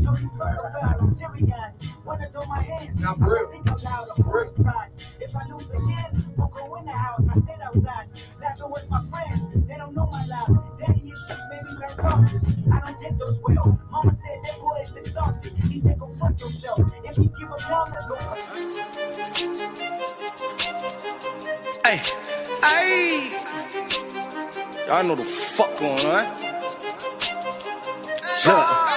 Tony Fur, I'm Tyrion. Wanna throw my hands? I don't think I'm loud, of course, pride. If I lose again, won't go in the house. I stand outside, laughing with my friends. They don't know my life. Daddy issues made me learn losses. I don't take those well. Mama said that boy is exhausted. He said go fuck yourself. If you give up long, let's go. Hey, hey, y'all know the fuck going on. Look.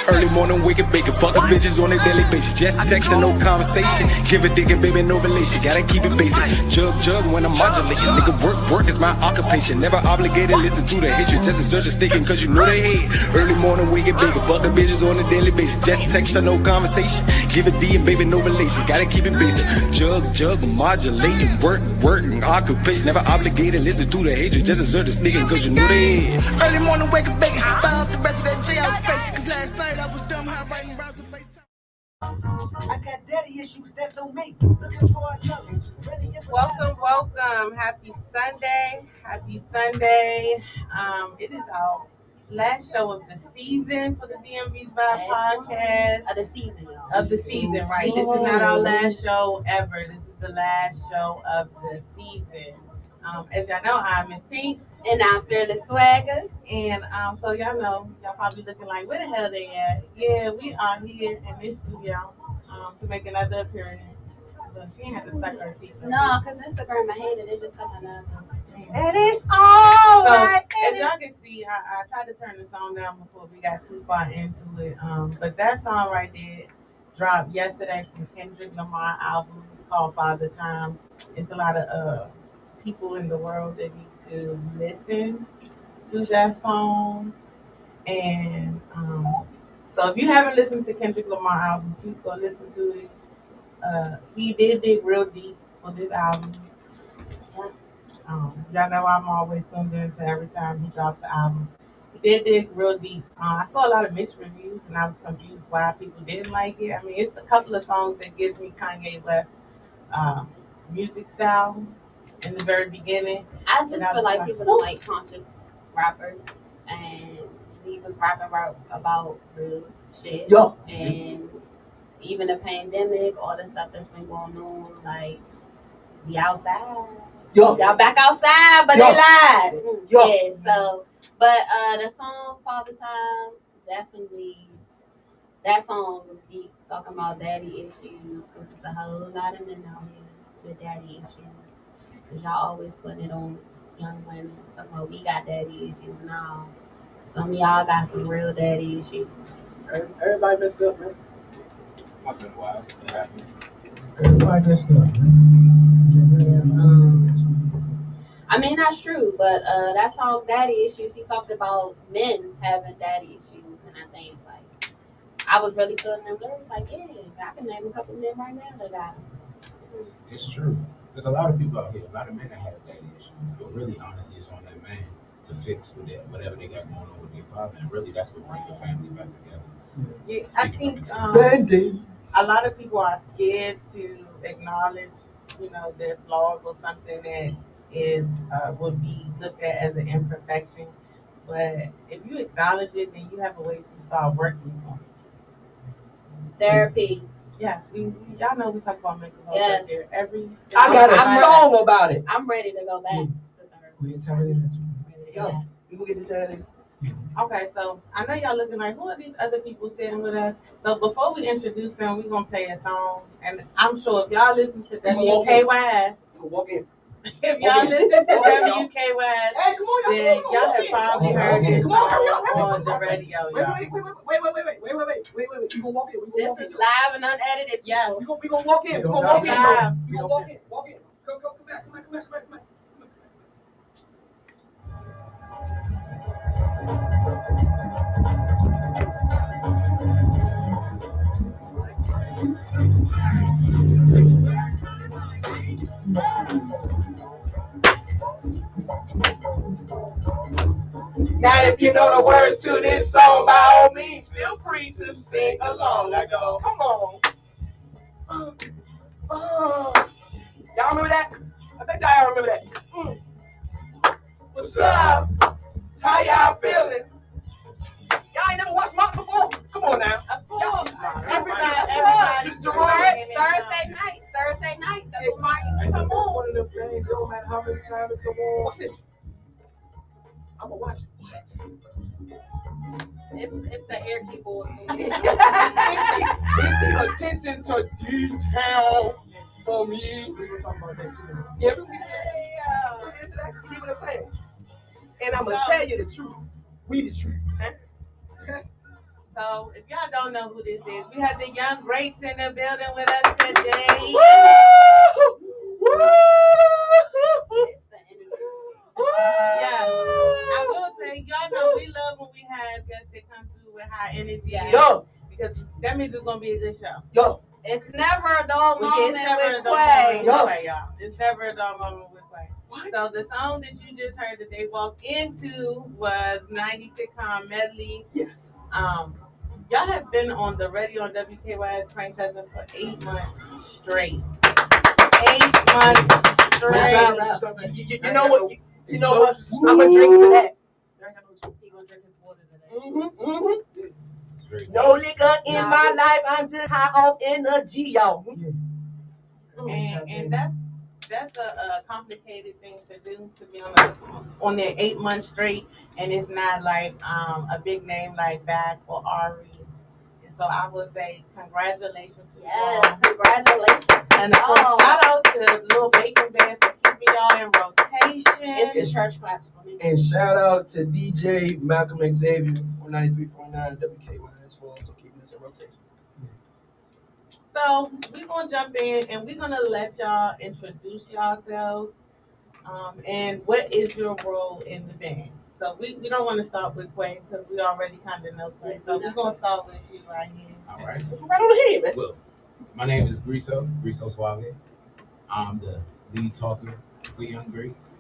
Early morning, wake and bacon, fucking bitches on a daily basis. Just texting, no conversation. Give a dick and baby, no relation. Gotta keep it basic. Jug when I'm modulating. Nigga, work is my occupation. Never obligated, listen to the hatred. Just insert the sticking, cause you know they hate. Early morning, wake and bacon, fucking bitches on a daily basis. Just texting, no conversation. Give a D and baby, no relation. Gotta keep it basic. Jug modulating. Work, occupation. Never obligated, listen to the hatred. Just insert the sticking, cause you know they hate. Early morning, wake and bacon. Fire off the rest of that J out face. Cause last night, I was dumb, how writing rounds of face. I got daddy issues, that's on me. Looking for another. Welcome. Happy Sunday. It is our last show of the season for the DMV's Vibe podcast. Of the season, right? This is not our last show ever. This is the last show of the season. As y'all know, I'm Miss Pink. And I'm Fearless Swagger. And so y'all know, y'all probably looking like, where the hell they at? Yeah, we are here in this studio to make another appearance. But she ain't had to suck her teeth. No, because Instagram, I hate it. It just comes out. And it's all right. As y'all can see, I tried to turn the song down before we got too far into it. But that song right there dropped yesterday from Kendrick Lamar album. It's called Father Time. It's a lot of people in the world that need to listen to that song. And so if you haven't listened to Kendrick Lamar album, please go listen to it. He did dig real deep for this album. Y'all know I'm always tuned in to every time he drops the album. He did dig real deep. I saw a lot of mixed reviews and I was confused why people didn't like it. I mean, it's a couple of songs that gives me Kanye West music style in the very beginning. I just feel like people don't like conscious rappers, and he was rapping about real shit. Yo. And even the pandemic, all the stuff that's been going on, like the outside. Yo. Y'all back outside, but they lied. Yo. Yeah, so, but the song Father Time, definitely, that song was deep, talking about daddy issues, because there's a whole lot of men out here with daddy issues. Because y'all always putting it on young women, talking about we got daddy issues. No, some of y'all got some real daddy issues. Everybody messed up, man. Once in a while, it happens. Everybody messed up, I mean, that's true, but that song, Daddy Issues, he talks about men having daddy issues, and I think, like, I was really feeling them lyrics, like, yeah, I can name a couple men right now that got them. It's true. There's a lot of people out here, a lot of men that have daddy issues, but really, honestly, it's on that man to fix with that, whatever they got going on with their father, and really, that's what brings a family back together. Yeah, I think a lot of people are scared to acknowledge, their flaws or something that is would be looked at as an imperfection. But if you acknowledge it, then you have a way to start working on it. Therapy. Yes, y'all know we talk about mental health Yes. right there. I got a song about it. I'm ready to go back to therapy. We'll tell you that. Ready to Yo, go back. we gonna get to that. Okay, so I know y'all looking like, who are these other people sitting with us? So before we introduce them, we're gonna play a song, and I'm sure if y'all listen to WKYS, Walk in. if y'all listen to WKYS, Hey, come on, then y'all have probably heard this Come on, hurry up, on the radio, Wait. y'all. You gonna walk in. We This gonna walk is in. live and unedited. Yes. We gonna walk in. We gonna walk in. We gonna walk in. Walk in. Come back. Now, if you know the words to this song, by all means, feel free to sing along. I go, come on. Y'all remember that? I bet y'all remember that. What's up? How y'all feeling? Y'all ain't never watched Monk before? Come on now. Everybody. Thursday night. That's what Martin used to come It's on. one of them things. It don't matter how many times it come on. Watch this. I'm gonna watch it. What? It's the air keyboard. It's the attention to detail for me. We were talking about that too. Yeah, we get into that. See what I'm saying? And I'm gonna tell you the truth. We the truth. Huh? So, if y'all don't know who this is, we have the young greats in the building with us today. Woo! Woo! It's the energy. Yeah, I will say, y'all know we love when we have guests that come through with high energy. Yeah. Yo, Because that means it's going to be a good show. yo, It's never a dull Well, moment it's never with a dull Quay. moment with Quay, y'all. It's never a dull moment with Quay. what? So the song that you just heard that they walked into was 90 Sitcom Medley. Yes. Y'all have been on the radio on WKYS Prank Session for 8 months straight. 8 months straight. You know what? You know what? I'm gonna drink to that. He gonna drink his water today. It's very No liquor in my life. I'm just high off energy, y'all. And that's a complicated thing to do, to be on there 8 months straight, and it's not like a big name like Back or Ari. And so I would say congratulations to Yes, y'all. congratulations. And of course, shout out to Little Bacon Band for keeping y'all in rotation. It's the church claps for me. And shout out to DJ Malcolm Xavier on 93.9 WKYS for also keeping us in rotation. So we're gonna jump in and we're gonna let y'all introduce yourselves. And what is your role in the band? So we don't want to start with Quay because we already kind of know Quay. So we're gonna start with you right here. All right. Right on the head, man. Well, my name is Griso Suave. I'm the lead talker for Young Greats.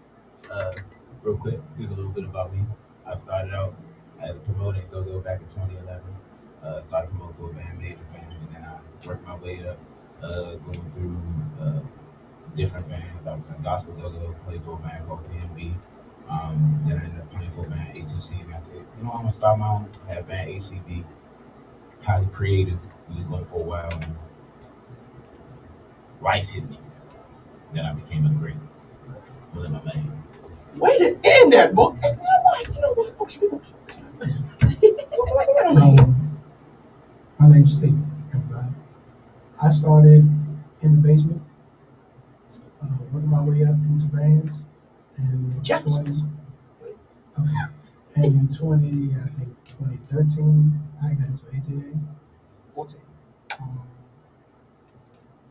Real quick, here's a little bit about me. I started out as a promoter in Go-Go back in 2011. Started promoting for a band, major band, and then I worked my way up, going through different bands. I was in gospel Go-Go, played for a band called PNB. Then I ended up playing for a band A2C, and I said, you know, I'm gonna start my own. I had a band ACB, highly creative. We was going for a while, and life hit me. Then I became a great within my lane. Way to end that, boy. You know what? Okay. My name's Steve, everybody. I started in the basement, working my way up into bands, and in Jefferson's. and in 2013, I got into AJA. 14.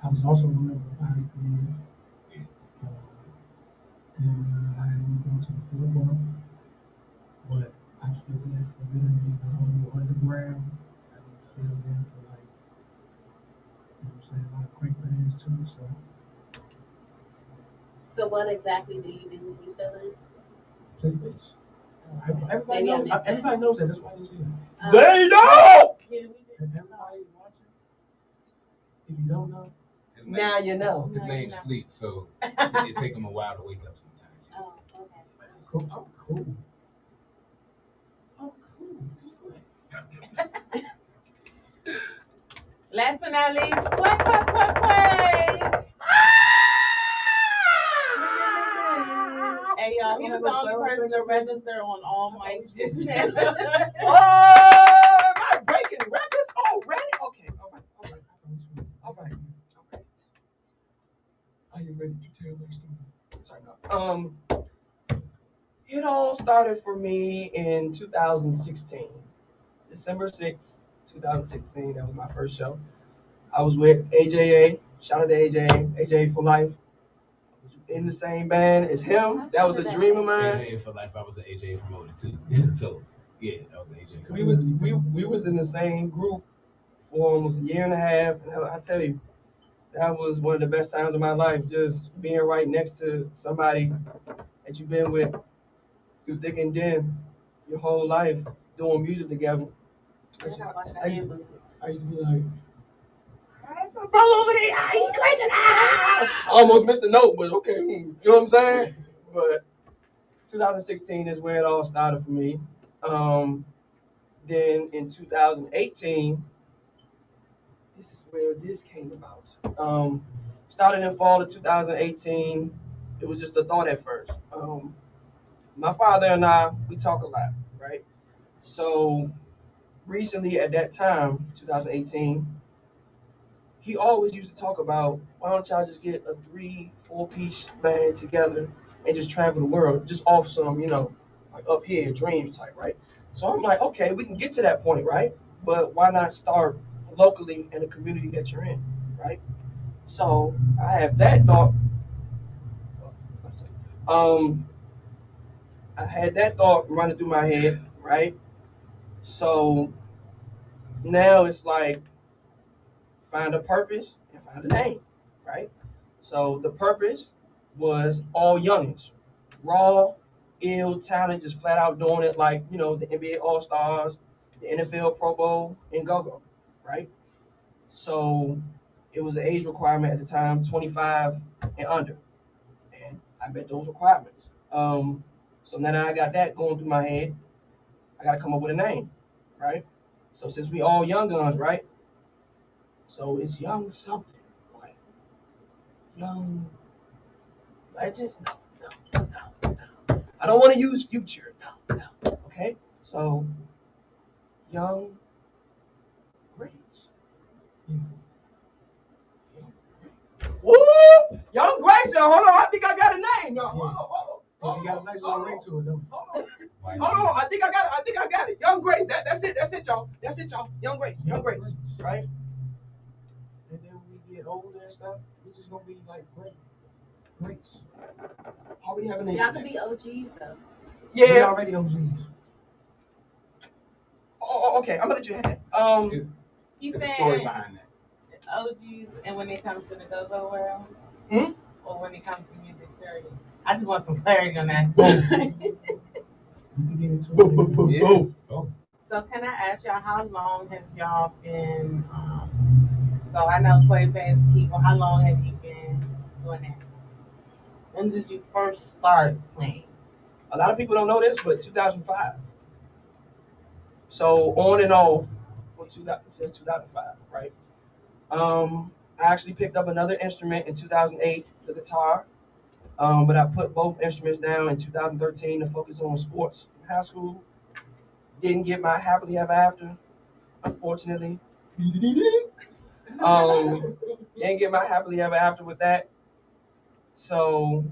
I was also a member of Body for years, and I moved on to the football, but I feel that for literally the whole underground, I didn't feel that for like, you know what I'm saying, a lot of quick bands too, so. So what exactly do you do when you feel it? Play bass. Everybody Maybe I knows. missed that. Everybody knows that. That's why he's here. They know! Everybody watching. If you don't know, His Now you know. His name's Sleep, so it take him a while to wake up sometimes. Oh, okay. cool. I'm cool. I'm cool. Last but not least, Quay. Hey y'all, he was the only person to register on all mics just now. Oh, am I breaking records already? Okay, all right. Are you ready to tell my story? It all started for me in 2016. December 6th, 2016, that was my first show. I was with AJA. Shout out to AJA for life. I was in the same band as him. That was a dream of mine. AJ for life. I was an AJ promoter too. So yeah, that was AJ. We was in the same group for almost a year and a half, and I tell you, that was one of the best times of my life. Just being right next to somebody that you've been with through thick and thin your whole life, doing music together. I used to be like, I almost missed the note, but okay, you know what I'm saying? But 2016 is where it all started for me. Then in 2018, where this came about. Started in fall of 2018. It was just a thought at first. My father and I, we talk a lot, right? So recently, at that time, 2018, he always used to talk about, why don't y'all just get a 3-4 piece band together and just travel the world, just off some, like up here, dreams type, right? So I'm like, okay, we can get to that point, right? But why not start locally in the community that you're in, right? So I have that thought. Um, I had that thought running through my head, right? So now it's like find a purpose and find a name, right? So the purpose was all youngins, raw, ill talent, just flat out doing it like the NBA All Stars, the NFL Pro Bowl, and go, right? So it was an age requirement at the time, 25 and under, and I met those requirements. So now that I got that going through my head, I got to come up with a name, right? So since we all young guns, right? So it's young something, like young legends. No. I don't want to use future. No. Okay, so young greats. Woo! Young greats. Now hold on, I think I got a name. No, hold on. You got a nice little ring to it, though. Hold on. I think I got it. Young Grace. That's it, y'all. Young Grace. Right? And then when we get older and stuff, we just gonna be like greats. How we having Y'all could be OGs though. We Yeah. already OGs. Oh, okay. I'm gonna let you have that. He There's a said story behind that. OGs, and when it comes to the go-go world, Hmm? or when it comes to music, period. I just want some clarity on that. You can get into it. Yeah. Oh. So can I ask y'all, how long have y'all been? So I know Quay pays people. How long have you been doing that? When did you first start playing? A lot of people don't know this, but 2005. So on and off since 2005, right? I actually picked up another instrument in 2008, the guitar. But I put both instruments down in 2013 to focus on sports in high school. Didn't get my happily ever after, unfortunately. Didn't get my happily ever after with that. So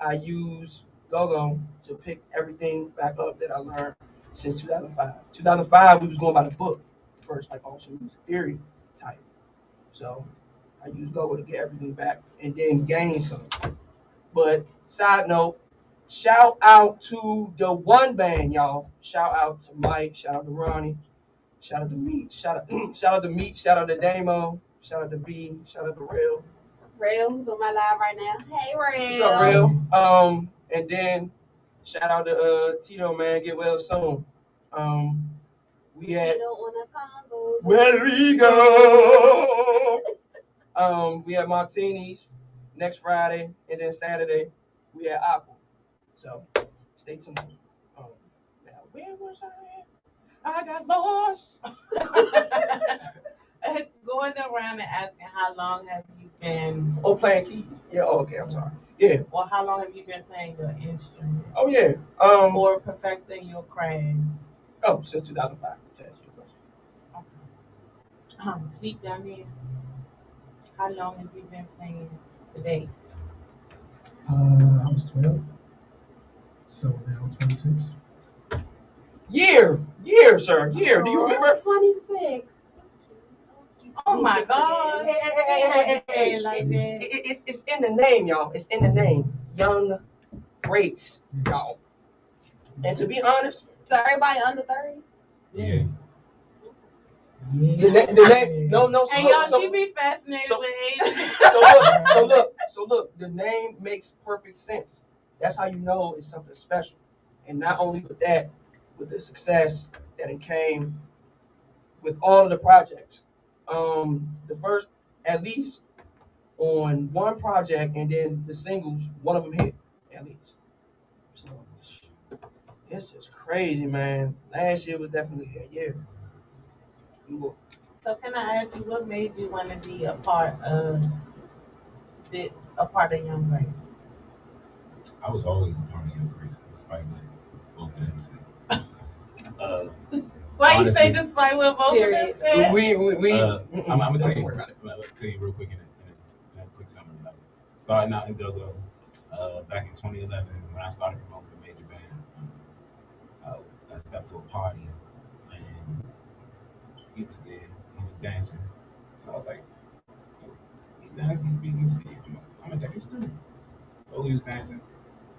I used go-go to pick everything back up that I learned since 2005. 2005, we was going by the book first, like also music theory type. So I used go-go to get everything back and then gain some. But side note, shout out to the one band, y'all. Shout out to Mike. Shout out to Ronnie. Shout out to Meat. Shout out to Meat. Shout out to Damo. Shout out to B. Shout out to Real. Real, who's on my live right now? Hey, Real. What's up, Real? And then shout out to Tito, man. Get well soon. We had Tito on the Congos. where we go. We had Martinis next Friday, and then Saturday we had Aqua. So stay tuned. Now where was I at? I got lost. Going around and asking how long have you been, Oh, playing keys. Yeah. Oh, okay. I'm sorry. Yeah. or how long have you been playing your instrument, Oh, yeah. or perfecting your craft? Oh, since 2005. To answer your question. Sleep down there. How long have you been playing the bass? I was 12. So now 26. Year, sir. Year. Do you remember? 26. Oh my God! Hey, Like that. It's in the name, y'all. It's in the name. Young Grace, y'all. And to be honest, So everybody under 30? Yeah. the name, no. Hey y'all, she be fascinated so- with age. So look, the name makes perfect sense. That's how you know it's something special. And not only with that, with the success that it came with all of the projects. The first, at least on one project, and then the singles, one of them hit, at least. So it's just crazy, man. Last year was definitely a year. So can I ask you, what made you want to be a part of Young Grace? I was always a part of Young Grace, despite what both of them said. Why honestly, you say despite what both of them said? I'm gonna tell you. I'll tell you real quick in a quick summary. Like, starting out in Go-Go, back in 2011 when I started promoting the major band, I stepped to a party and he was there. He was dancing, so I was like, oh, "He's dancing, beating his feet. I'm a dance too." So he was dancing,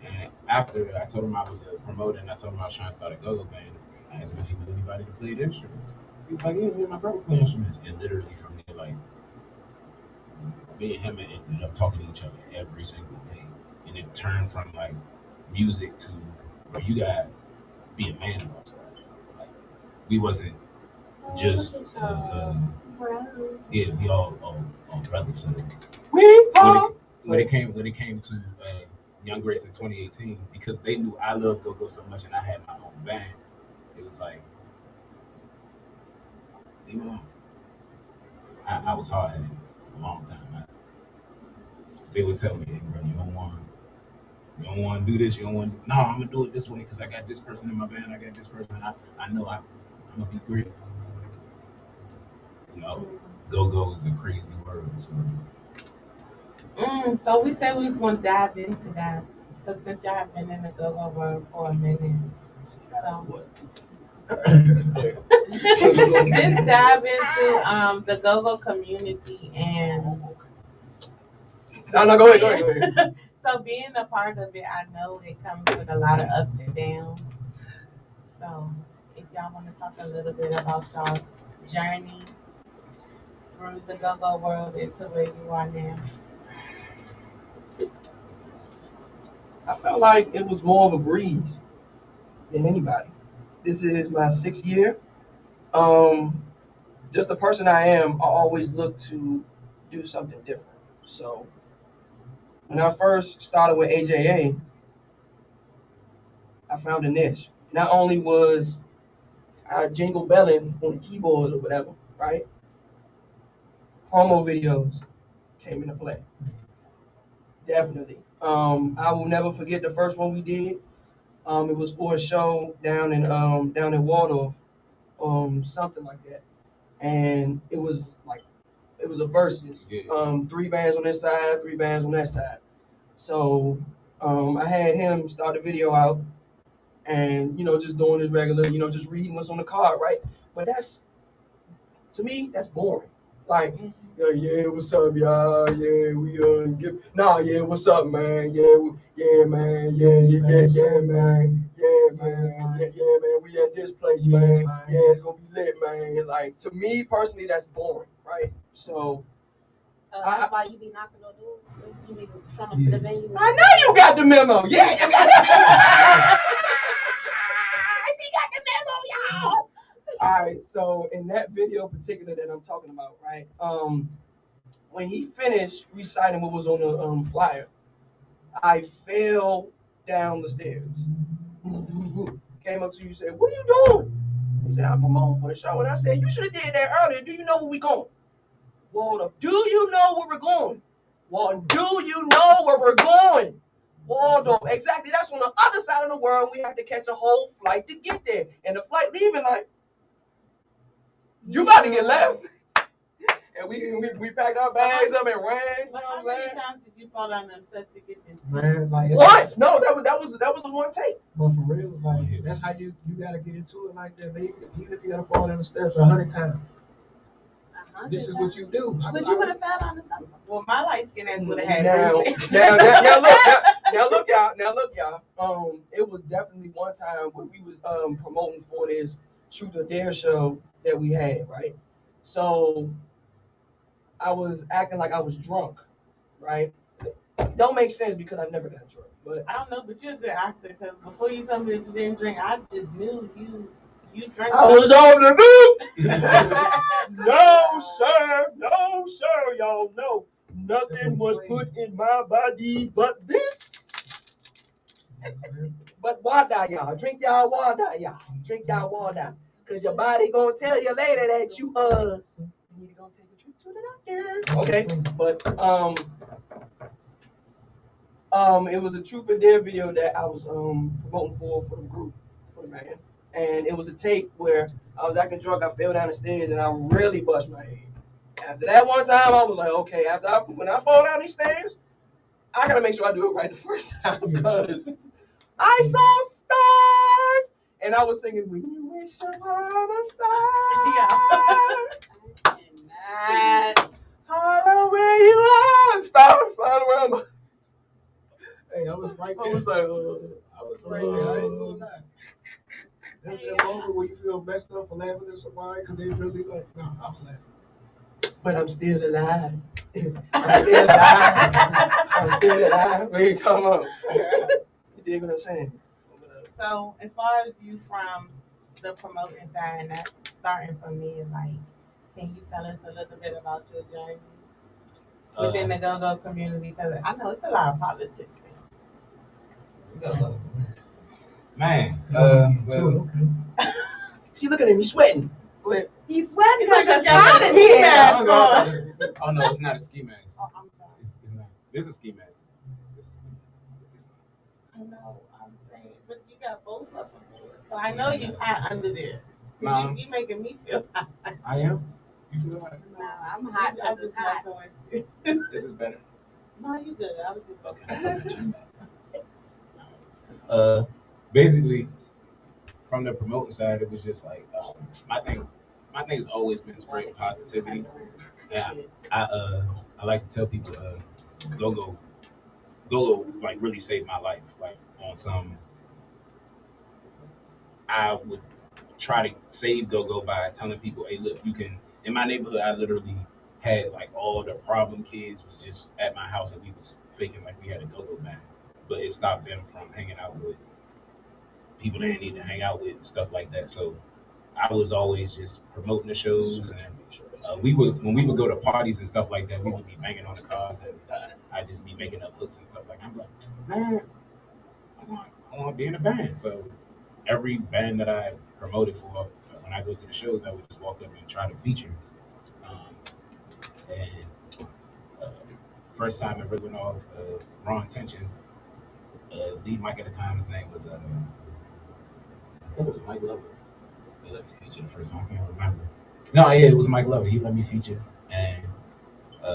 and after I told him I was a promoter and I told him I was trying to start a Go-Go band, I asked him if he knew anybody that played instruments. He was like, "Yeah, me and my brother play instruments," and literally from there, like, me and him ended up talking to each other every single day, and it turned from like music to where you got be a man of outside. Like, we wasn't just yeah, we all brothers. So when it came to Young Grace in 2018, because they knew I loved Go-Go so much and I had my own band, it was like, you know, I was hard headed a long time. They would tell me, "Hey, bro, you don't want to do this. You don't want to. No, I'm gonna do it this way because I got this person in my band. I got this person. I know I'm gonna be great." You know, Go-Go is a crazy word. So we said we was gonna dive into that. So since y'all have been in the Go-Go world for a minute, so just dive into the Go-Go community and. No, go ahead. So being a part of it, I know it comes with a lot of ups and downs. So if y'all want to talk a little bit about y'all journey through the Go-Go world into where you are now. I felt like it was more of a breeze than anybody. This is my 6th year. Just the person I am, I always look to do something different. So when I first started with AJA, I found a niche. Not only was I jingle belling on the keyboards or whatever, right? Promo videos came into play. Definitely. I will never forget the first one we did. It was for a show down in Waldorf, something like that. And it was a versus. 3 bands on this side, 3 bands on that side. So I had him start the video out and, just doing his regular, just reading what's on the card, right? But to me, that's boring. Like, yeah, what's up, y'all? Yeah, we yeah, what's up, man? Yeah, man, yeah, man, man. We at this place, man. Yeah, it's gonna be lit, man. Like, to me personally, that's boring, right? So. That's why you be knocking on doors. You be showing up to the venue. I know you got the memo. Yeah, you got the memo. She got the memo, y'all. All right, so in that video particular that I'm talking about, right? When he finished reciting what was on the flyer, I fell down the stairs. Came up to you and said, "What are you doing?" He said, "I'm promoting for the show." And I said, "You should have did that earlier. Do you know where we going?" Waldo, do you know where we're going? Waldo, do you know where we're going? Waldo, exactly. That's on the other side of the world. We have to catch a whole flight to get there. And the flight leaving, like, you about to get left. And we packed our bags up and ran. How many times did you fall down the steps to get this? Man, like once. No, that was a one take. But for real, like that's how you gotta get into it like that, baby. Even if you gotta fall down the steps 100 times. This is what you do. But you would have fell on the stuff. Well, my light skin ass would have had now look, y'all. It was definitely one time when we was promoting for this Truth or Dare show that we had, right? So I was acting like I was drunk, right? Don't make sense because I've never got drunk. But I don't know, but you're a good actor because before you told me that you didn't drink, I just knew you drank. I was on the move. No, sir, y'all know. Nothing was put in my body but this. But water, y'all. Drink y'all water, y'all. Drink y'all water. Because your body gonna tell you later that you you need to go take a trip to the doctor. Okay, but it was a Truth or Dare video that I was promoting for the group, for the band. And it was a take where I was acting drunk, I fell down the stairs, and I really bust my head. After that one time, I was like, okay, when I fall down these stairs, I gotta make sure I do it right the first time, because I saw stars, and I was singing, when you wish upon a star, holler where you are, stars flying around my... Hey, I was right I there. was like, I was right there. I ain't gonna lie. That's that moment where you feel messed up for laughing at somebody because they really like, no, I was laughing. but I'm still alive. I'm still alive. I'm still alive. What are you talking about? You dig what I'm saying? So, as far as you from the promoting side, and that's starting from me, like, can you tell us a little bit about your journey within the go-go community? Because I know it's a lot of politics in go-go. Man, Okay. She looking at me sweating. Go ahead. He's sweating It's like because a it's hot in ski here. mask on. oh no, it's not a ski mask. Oh, I'm sorry. It's not. This is a ski mask. I know, I'm saying, but you got both of them. So I know you hot under there. Nah. You making me feel hot. I am. You feel like No, I'm hot I'm because it's just hot. messing with you. this is better. No, you good. I was just Okay. Basically, from the promoting side, it was just like my thing has always been spreading positivity. And I like to tell people, go like really saved my life. Like on some, I would try to save go by telling people, hey, look, you can. In my neighborhood, I literally had like all the problem kids was just at my house, and we was faking like we had a go band, but it stopped them from hanging out with people they didn't need to hang out with and stuff like that. So I was always just promoting the shows, and when we would go to parties and stuff like that, we would be banging on the cars, and I'd just be making up hooks and stuff like that. I'm like, man, I want to be in a band. So every band that I promoted for, when I go to the shows, I would just walk up and try to feature. And first time I ever went off Wrong Intentions, lead mic at the time, his name was, I think it was Mike Lover. They let me feature the first time, I can't remember. No, yeah, it was Mike Lover. He let me feature, and he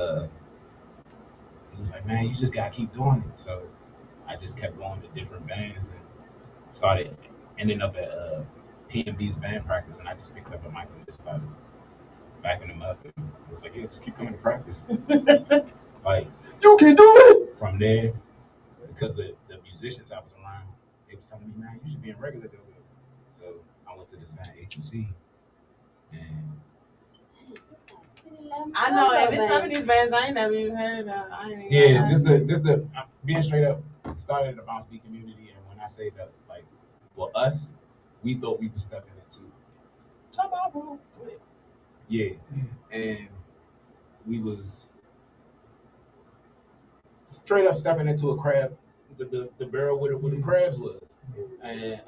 was like, man, you just gotta keep doing it. So I just kept going to different bands and started ending up at P&B's band practice, and I just picked up a mic and just started backing them up. And it was like, yeah, just keep coming to practice. Like, You can do it. from there, because the musicians I was around, they was telling me, man, you should be in regular go. So I went to this band HUC, and I know, and there's some of these bands I ain't never even heard of. yeah, this the being straight up started in the bounce beat community, and when I say that, like for us, we thought we were stepping into Tomorrow. yeah, and we was straight up stepping into a crab, the barrel where the crabs was, and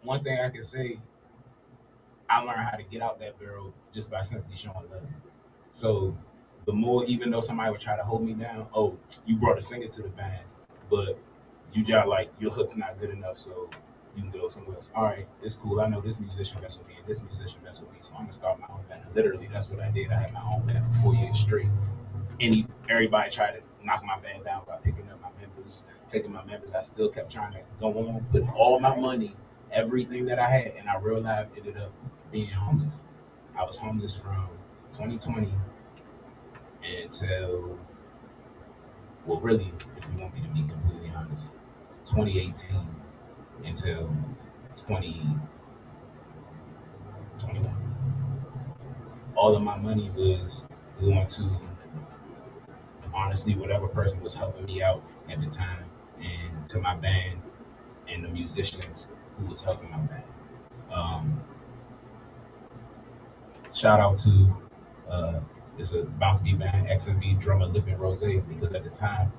one thing I can say, I learned how to get out that barrel just by simply showing love. So the more, even though somebody would try to hold me down, oh, you brought a singer to the band, but you just like your hook's not good enough, so you can go somewhere else. All right, it's cool. I know this musician mess with me and this musician mess with me, so I'm gonna start my own band. And literally, that's what I did. I had my own band for 4 years straight. Everybody tried to knock my band down by picking up my members, taking my members. I still kept trying to go on, putting all my money, everything that I had, and I real life ended up being homeless. I was homeless from 2020 until, well, really, if you want me to be completely honest, 2018 until 2021. All of my money was going to, honestly, whatever person was helping me out at the time, and to my band and the musicians who was helping my band. Shout out to it's a bounce beat band, XMB drummer Lip and Rose, because at the time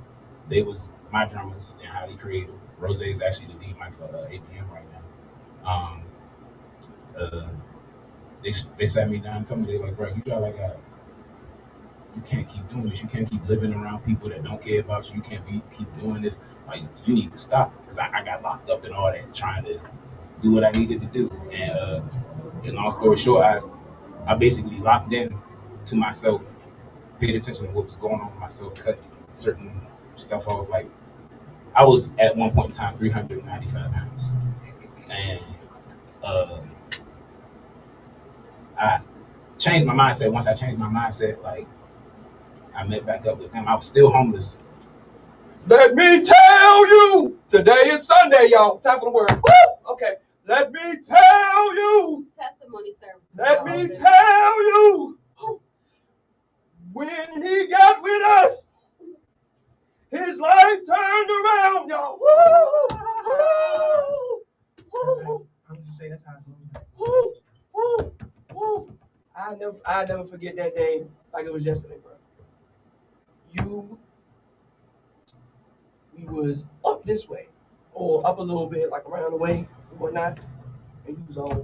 they was my drummers and highly creative. Rose is actually the lead mic for APM right now. they sat me down and told me, they like, bro, you got like you can't keep doing this. You can't keep living around people that don't care about you. You can't keep doing this. Like, you need to stop. Because I got locked up and all that, trying to do what I needed to do. And long story short, I basically locked in to myself, paid attention to what was going on with myself, cut certain stuff off. Like, I was at one point in time 395 pounds. And I changed my mindset. Once I changed my mindset, like, I met back up with them. I was still homeless. Let me tell you, today is Sunday, y'all. Time for the word. Woo! Okay. Let me tell you. Testimony service. Let me tell you. When he got with us, his life turned around, y'all. Woo! Woo! I would just say that's how it goes. Woo! Woo! Woo! I never forget that day like it was yesterday, bro. We was up this way, or up a little bit, like around the way and whatnot, and you was all the way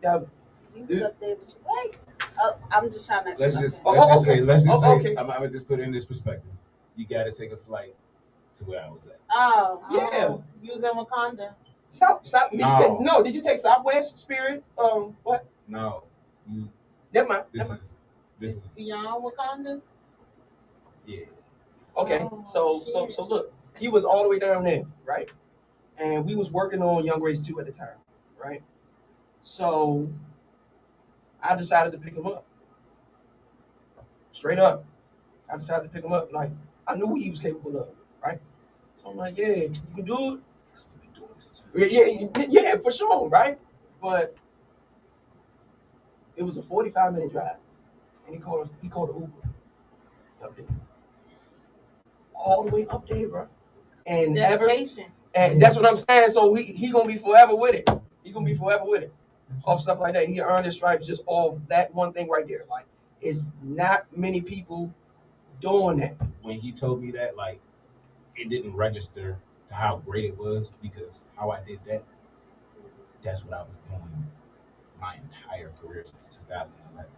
down there. You was up there, but you wait. Oh, I'm just trying to. Let's just say, Okay. I'm gonna just put it in this perspective. You gotta take a flight to where I was at. Oh, Yeah. You was in Wakanda. Did you take Southwest, Spirit? What? No, Never mind. this is Beyond Wakanda. yeah. Okay, Oh, so look, he was all the way down there, right? And we was working on Young Race 2 at the time, right? So I decided to pick him up. Straight up. I decided to pick him up. Like, I knew what he was capable of, right? So I'm like, yeah, you can do it. That's what we doing. Yeah, for sure, right? But it was a 45-minute drive. And he called an Uber up there. All the way up there, bro. And that's what I'm saying. So he gonna be forever with it. He gonna be forever with it. Off stuff like that. He earned his stripes just off that one thing right there. Like, it's not many people doing that. When he told me that, like, it didn't register to how great it was, because how I did that, that's what I was doing my entire career since 2011.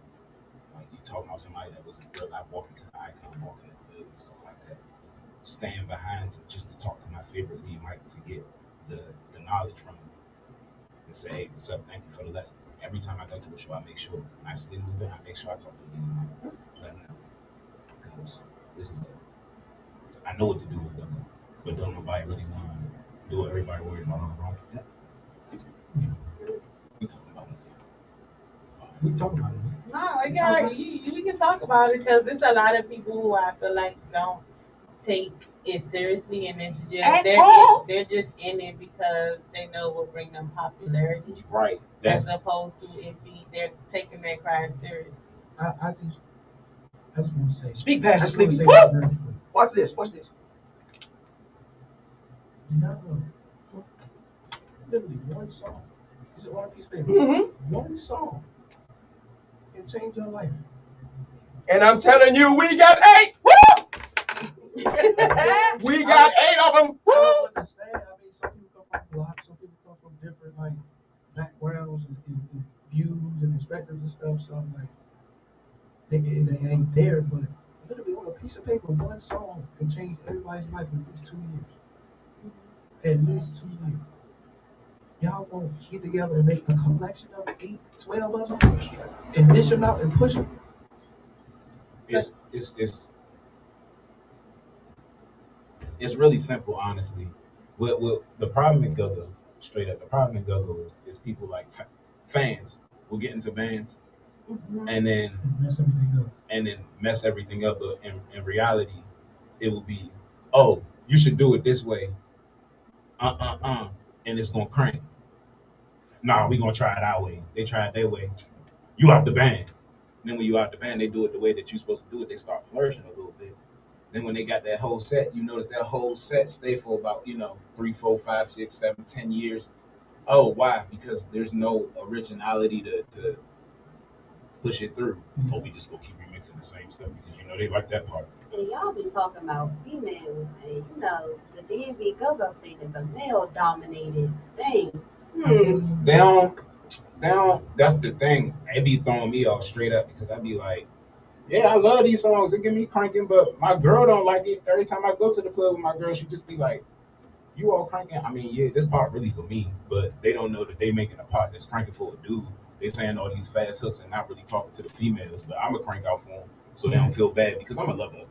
Like, you talking about somebody that was real life, walking to the icon, walking to the hood and stuff like that. Stand behind just to talk to my favorite lead Mike to get the knowledge from him and say, hey, what's up? Thank you for the lesson. Every time I go to a show, I make sure when I see the movie, I make sure I talk to the lead, let him know, because this is I know what to do with them, but don't nobody really want to do what everybody worried about on the wrong. We talking about this. We talking about it. No, we can talk about it because there's a lot of people who I feel like don't take it seriously, and it's just they're just in it because they know will bring them popularity. Right. As opposed to they're taking their craft serious. I just want to say. Speak past the sleepy. Watch this. Do you know literally one song? Is it one piece of paper? Mm-hmm. One song can change your life. And I'm telling you, we got 8. Woo! We got 8 of them. Woo! I don't understand. I mean, some people come from blocks, some people come from different like backgrounds and views and perspectives and stuff. So I'm like, they ain't there, but literally on a piece of paper, one song can change everybody's life in at least 2 years. At least 2 years. Y'all gonna get together and make a collection of 8, 12 of them and dish them out and push them. It's really simple, honestly. What the problem in go-go, straight up, the problem in go-go is people like fans will get into bands and then mess everything up. But in reality, it will be, oh, you should do it this way, and it's gonna crank. Nah, we gonna try it our way. They try it their way. You out the band. And then when you out the band, they do it the way that you're supposed to do it. They start flourishing a little bit. Then when they got that whole set, you notice that whole set stay for about 3, 4, 5, 6, 7, 10 years. Oh, why? Because there's no originality to push it through. Or we just go keep remixing the same stuff because they like that part. And y'all be talking about females, and the DMV go-go scene is a male-dominated thing. They now that's the thing. It be throwing me off straight up because I be like, yeah, I love these songs. They get me cranking, but my girl don't like it. Every time I go to the club with my girl, she just be like, you all cranking? I mean, yeah, this part really for me, but they don't know that they making a part that's cranking for a dude. They saying all these fast hooks and not really talking to the females, but I'm a crank out for them so they don't feel bad because I'm a lover of them.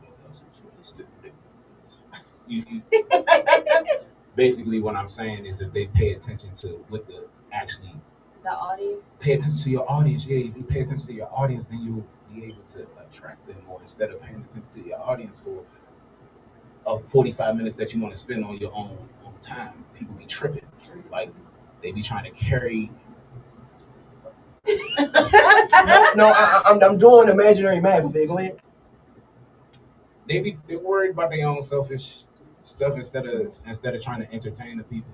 Basically, what I'm saying is if they pay attention to what the actually The audience. pay attention to your audience. Yeah, if you pay attention to your audience, then you'll be able to attract them more instead of paying attention to your audience for 45 minutes that you want to spend on your own time. People be tripping. Like, they be trying to carry. I'm doing imaginary math. Babe. Go ahead. They're worried about their own selfish stuff instead of trying to entertain the people,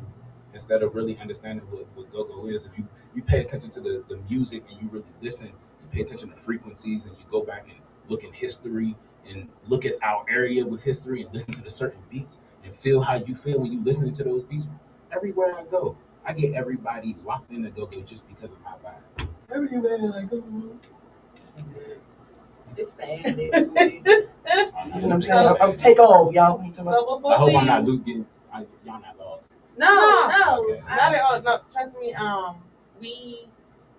instead of really understanding what go-go is. If you pay attention to the music and you really listen, you pay attention to frequencies and you go back and look in history and look at our area with history and listen to the certain beats and feel how you feel when you listening to those beats. Everywhere I go, I get everybody locked in the go-go just because of my vibe. Everywhere I go. It's sad. You know what I'm saying? I'm take off, y'all. So before I hope we, I'm not getting y'all not lost. no, Okay. not at all. No, trust me. We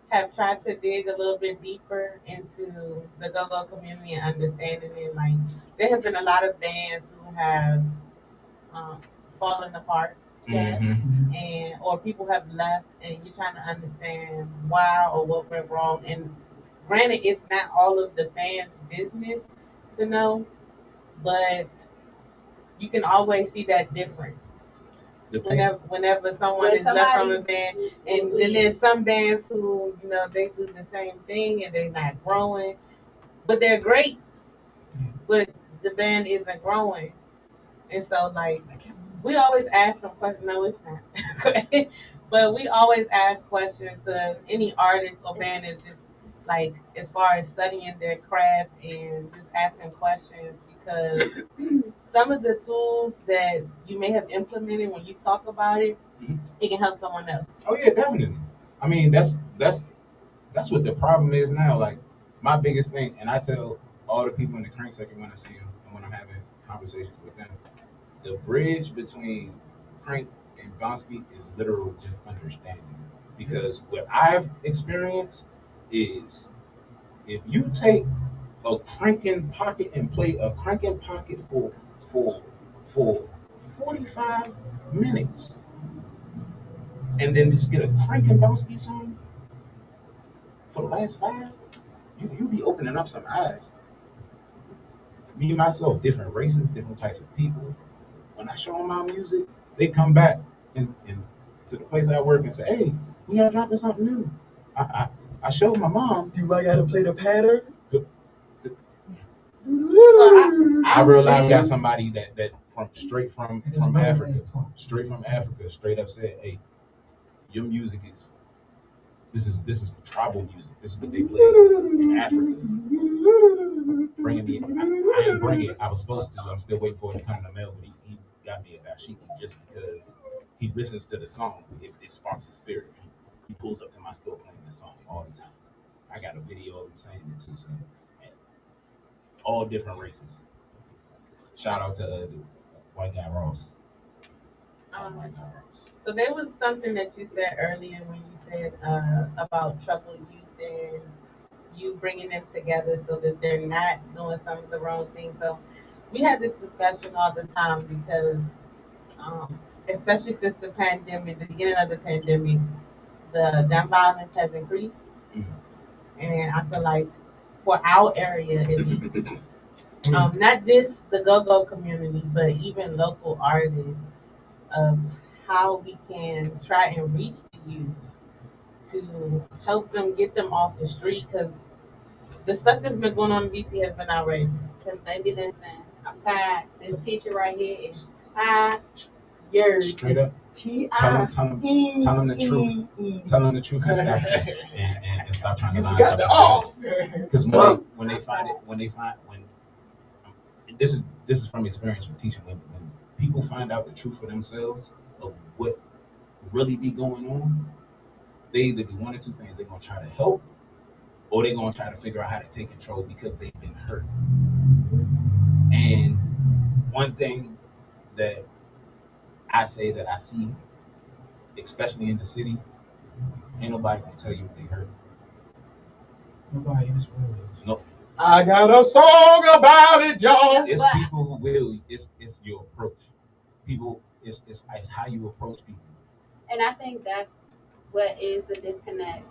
have tried to dig a little bit deeper into the go-go community and understanding it. Like, there have been a lot of bands who have fallen apart, Mhm. and or people have left, and you're trying to understand why or what went wrong. And granted, it's not all of the fans' business to know, but you can always see that difference whenever someone When is left from a somebody's band. And then there's some bands who, they do the same thing and they're not growing, but they're great, but the band isn't growing. And so, like, we always ask some questions. No, it's not. But we always ask questions to any artist or band that's just, like, as far as studying their craft and just asking questions, because some of the tools that you may have implemented when you talk about it, it can help someone else. Oh yeah, definitely. I mean, that's what the problem is now. Like, my biggest thing, and I tell all the people in the crank sector when I see them and when I'm having conversations with them, the bridge between crank and bounce beat is literal just understanding. Because what I've experienced is if you take a cranking pocket and play a cranking pocket for 45 minutes and then just get a cranking bounce beat song for the last 5, you be opening up some eyes. Me myself, different races, different types of people. When I show them my music, they come back and to the place I work and say, "Hey, we are dropping something new." I showed my mom. Do I gotta play the pattern? I realized I got somebody that straight from Africa, straight up said, "Hey, your music is this is tribal music. This is what they play in Africa." Bringing me, I didn't bring it. I was supposed to. I'm still waiting for it to come in the mail, but he got me a dashiki just because he listens to the song. It sparks his spirit. He pulls up to my store playing the song all the time. I got a video of him saying it too. So, all different races. Shout out to the white guy Ross. White guy Ross. So there was something that you said earlier when you said about troubled youth and you bringing them together so that they're not doing some of the wrong things. So we have this discussion all the time because, especially since the pandemic, the beginning of the pandemic, the gun violence has increased. And I feel like for our area at least, not just the go-go community, but even local artists, of how we can try and reach the youth to help them get them off the street, because the stuff that's been going on in DC has been outrageous. Because, baby, listen, I'm tired. This teacher right here is tired. Straight up. Tell them the truth. Tell them the truth and stop trying to lie about it. Because when they find this is from experience from teaching, when people find out the truth for themselves of what really be going on, they either do one or two things. They're gonna try to help, or they're gonna try to figure out how to take control because they've been hurt. And one thing that I say that I see, especially in the city, ain't nobody gonna tell you what they hurt. Nobody in this world is. No, I got a song about it, y'all. it's But- people who will. It's your approach. People, it's how you approach people. And I think that's what is the disconnect.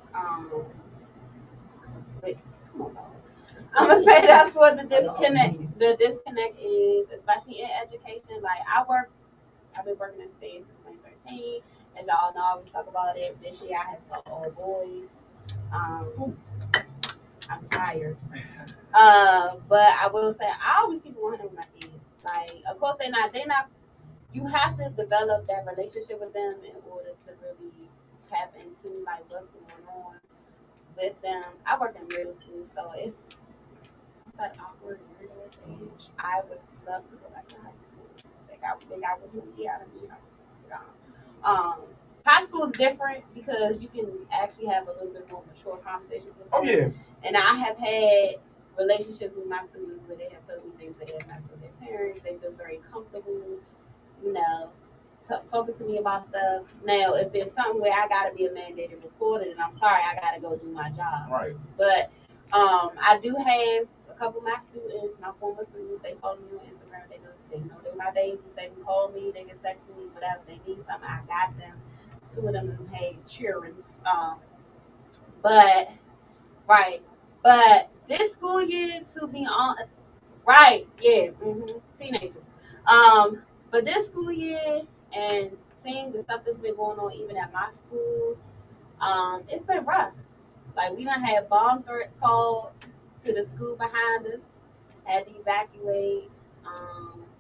Wait, come on, dog. I'm gonna say that's what the disconnect is, especially in education. Like I've been working in space since 2013. As y'all know, I always talk about it. This year I had taught all boys. I'm tired. But I will say I always keep 100 with my kids. Like, of course they're not. You have to develop that relationship with them in order to really tap into like what's going on with them. I work in middle school, so it's that awkward middle age. I would love to go back to high school. They got what you out of me. High school is different because you can actually have a little bit more mature conversations with them. Oh yeah. And I have had relationships with my students where they have told me things that they have not told their parents. They feel very comfortable, talking to me about stuff. Now, if it's something where I gotta be a mandated reporter, then I'm sorry, I gotta go do my job. Right. But I do have a couple of my students, my former students. They follow me on Instagram. They know they're my babies. They can call me. They can text me. Whatever they need, something I got them. Two of them had children's. But this school year, to be on, teenagers. But this school year and seeing the stuff that's been going on even at my school, it's been rough. Like we done had bomb threats called to the school behind us, had to evacuate.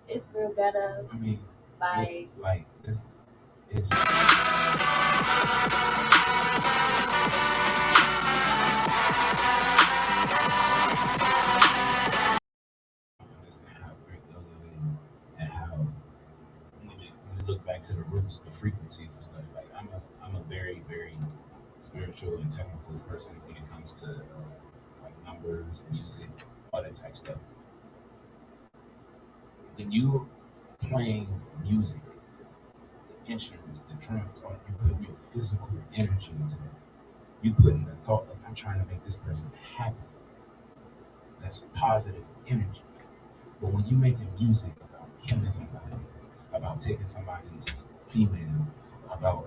It's real ghetto. I mean, Like it's understand how great yoga is and how when you look back to the roots, the frequencies and stuff. Like I'm a very, very spiritual and technical person when it comes to like numbers, music, all that type stuff. When you playing music, the instruments, the drums, or you put your physical energy into it. You put in the thought of I'm trying to make this person happy. That's positive energy. But when you making music about killing somebody, about taking somebody's female, about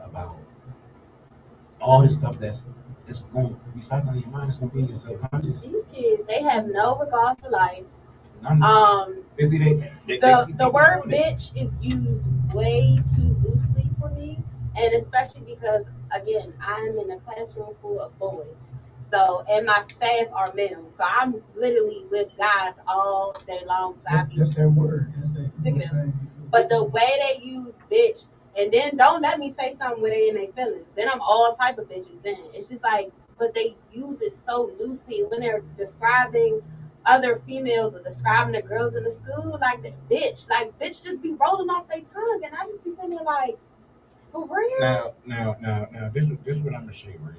all this stuff it's going to recycle in your mind, it's going to be in your subconscious. these kids, they have no regard for life. They see The word bitch is used way too loosely for me, and especially because again I'm in a classroom full of boys, so and my staff are male, so I'm literally with guys all day long. So That's their word. That's their. But the way they use bitch, and then don't let me say something where they in their feelings. Then I'm all type of bitches. Then it's just like, but they use it so loosely when they're describing other females or describing the girls in the school, like the bitch, just be rolling off their tongue, and I just be sitting there like, for real. Now, this is what I'm gonna show you, right?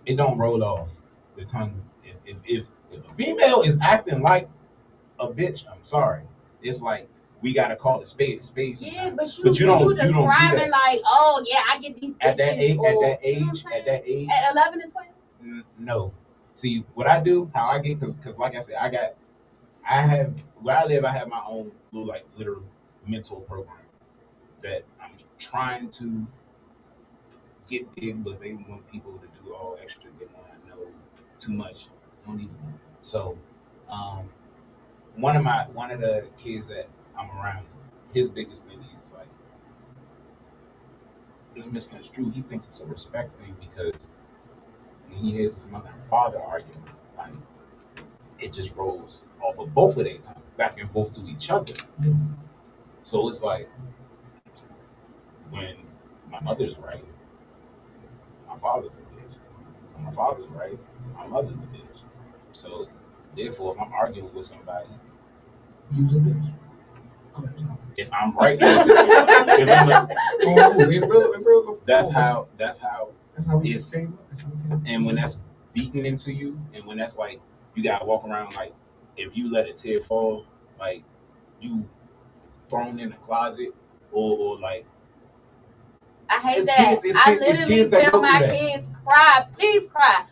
It don't roll off the tongue. If a female is acting like a bitch, I'm sorry. It's like we gotta call it spade. Yeah, but you don't describing do like, oh yeah, I get these bitches at that age. At 11 and 12. No. See what I do, how I get, because like I said, I have where I live. I have my own little like literal mental program that I'm trying to get big, but they want people to do all extra. They want to know too much. Don't even know. So, one of the kids that I'm around, his biggest thing is like it's misconstrued. He thinks it's a respect thing because when he hears his mother and father arguing, like it just rolls off of both of their tongue back and forth to each other. So it's like when my mother's right, my father's a bitch. When my father's right, my mother's a bitch. So therefore, if I'm arguing with somebody, Use a bitch. If I'm right next to you, that's how it's. And when that's beaten into you, and when that's like you gotta walk around like if you let a tear fall, like you thrown in a closet or like. I hate It's that. kids- I it's literally kids that tell go my through that. kids, cry, please cry,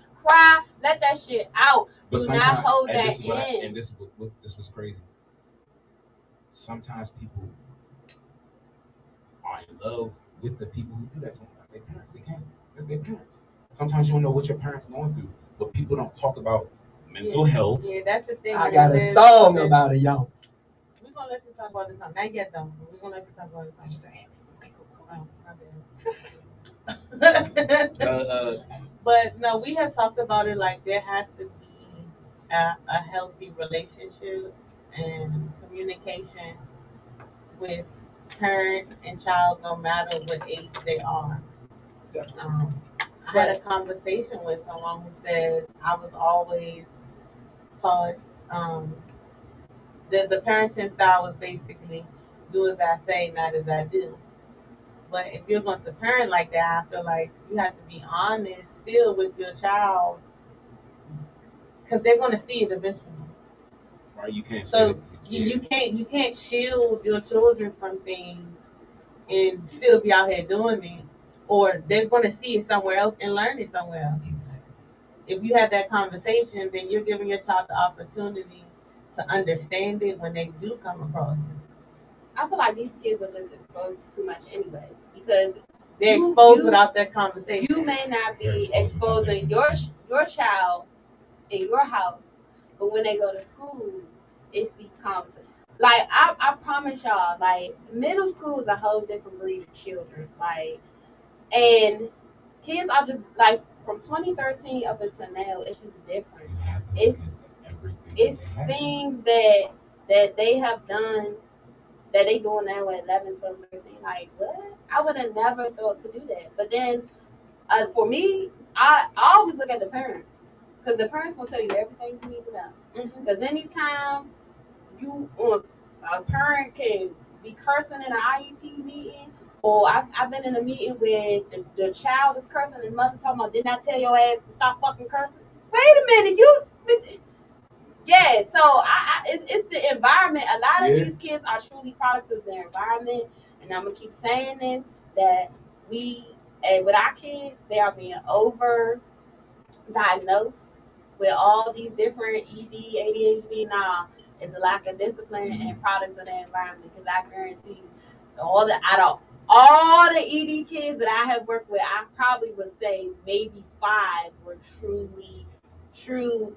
let that shit out. But Do not sometimes, hold and that this is what in. this was crazy. Sometimes people are in love with the people who do that to them. Like their parents, they can't. It's their parents. Sometimes you don't know what your parents are going through, but people don't talk about mental health. Yeah, that's the thing. I got a song about it, y'all. We're gonna let you talk about this song. Not yet though. We're gonna let you talk about this song. But no, we have talked about it like there has to be a healthy relationship and communication with parent and child, no matter what age they are. I had a conversation with someone who says I was always taught the parenting style was basically do as I say, not as I do. But if you're going to parent like that, I feel like you have to be honest still with your child because they're going to see it eventually. Right? You can't. So you can't shield your children from things and still be out here doing it, or they're going to see it somewhere else and learn it somewhere else. If you have that conversation, then you're giving your child the opportunity to understand it when they do come across it. I feel like these kids are just exposed to too much anyway because they're exposed without that conversation. You may not be exposing your child in your house, but when they go to school, it's these conversations. Like I promise y'all, like middle school is a whole different breed of children. Like, and kids are just like from 2013 up until now, it's just different. It's things that they have done that they doing now at 11, 12, 13. Like, what? I would have never thought to do that. But then, for me, I always look at the parents. Because the parents will tell you everything you need to know. Because anytime a parent can be cursing in an IEP meeting, or I've been in a meeting where the child is cursing and the mother talking about, didn't I tell your ass to stop fucking cursing? Wait a minute, yeah, so it's the environment. A lot of these kids are truly products of their environment, and I'm gonna keep saying this that with our kids, they are being over diagnosed with all these different ED, ADHD. Nah, it's a lack of discipline and products of their environment. Because I guarantee you, out of all the ED kids that I have worked with, I probably would say maybe 5 were true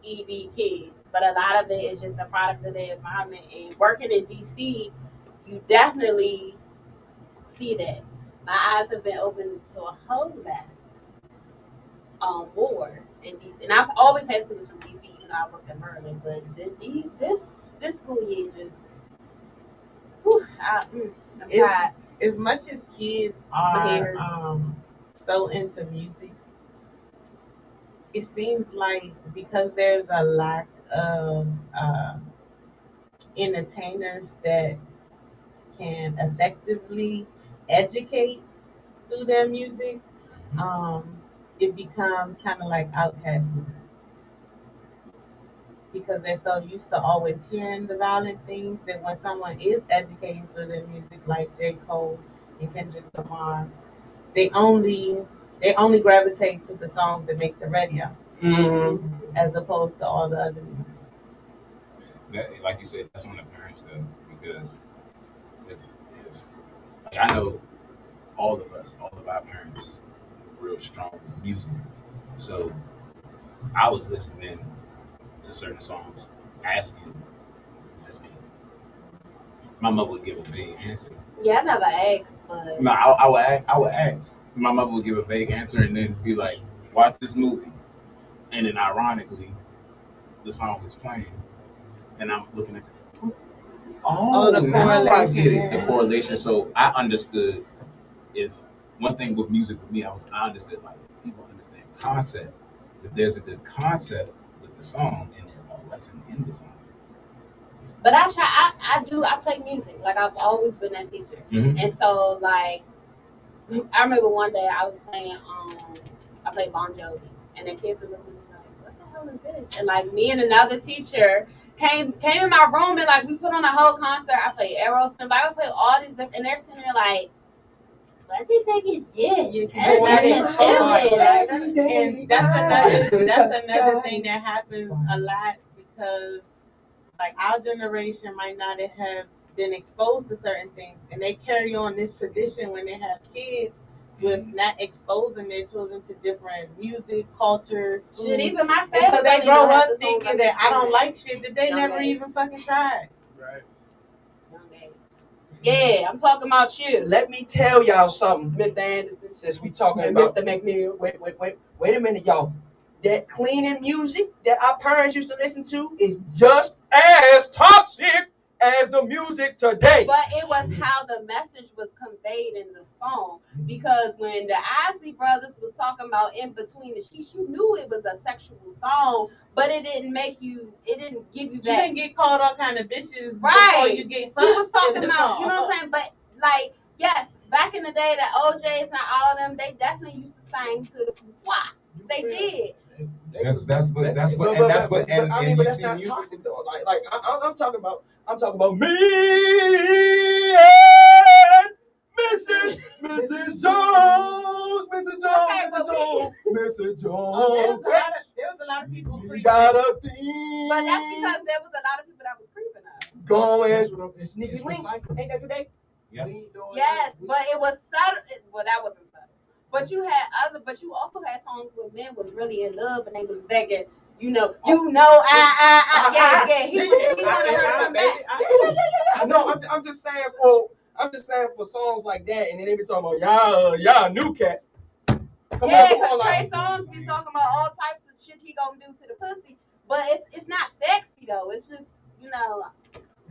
ED kids. But a lot of it is just a product of their environment. And working in DC, you definitely see that. My eyes have been opened to a whole lot more in DC. And I've always had students from DC, even though I worked in Maryland. But this school year just, I'm tired. As much as kids are so into music, it seems like because there's a lack of entertainers that can effectively educate through their music, it becomes kind of like outcast music. Because they're so used to always hearing the violent things that when someone is educating through their music, like J. Cole and Kendrick Lamar, they only gravitate to the songs that make the radio, as opposed to all the other music. That, like you said, that's on the parents though, because if like I know all of our parents were real strong with music, so I was listening to certain songs, asking, "Is this me?" My mother would give a vague answer. Yeah, I never asked, but no, I would ask. My mother would give a vague answer and then be like, "Watch this movie," and then ironically, the song is playing, and I'm looking at. The correlation. I get it, the correlation. So I understood. If one thing with music with me, I understood like people understand concept. If there's a good concept with the song and there's a lesson in the song, But I play music. Like I've always been that teacher. And so like I remember one day I was playing I played Bon Jovi and the kids were looking at me like, what the hell is this? And like me and another teacher came in my room and like we put on a whole concert. I played Aerosmith, like I played all these different, and they're sitting there like, what the fuck is this? And that's another thing that happens a lot because like our generation might not have been exposed to certain things, and they carry on this tradition when they have kids with not exposing their children to different music, cultures, Shit, even my and so they grow up thinking that I don't like shit that they never even fucking tried. Right. Yeah, I'm talking about you. Let me tell y'all something, Mr. Anderson, since we talking about Mr. McNeil. Wait a minute, y'all. That cleaning music that our parents used to listen to is just as toxic as the music today. But it was how the message was conveyed in the song. Because when the Isley Brothers was talking about in between the sheets, you knew it was a sexual song, but it didn't give you that. You didn't get called all kind of bitches right before you get fucked. We was talking about, you know what I'm saying? But like, yes, back in the day, the OJs and all them, they definitely used to sing to the twat. They did. That's what and you see not music. toxic though. Like I'm talking about me and Mrs. Jones, Mrs. Jones, Mrs. Jones. There was a lot of people We got a thing. But that's because there was a lot of people that was creeping up. Going sneaky links. Ain't that today? Yeah. Yes, but it was subtle. Well, that wasn't subtle. But you also had songs where men was really in love and they was begging, yeah. He wanted her to come back. No, I'm just saying for songs like that, and then they be talking about y'all new cat. Yeah, because Trey Songz be talking about all types of shit he gonna do to the pussy, but it's not sexy though. It's just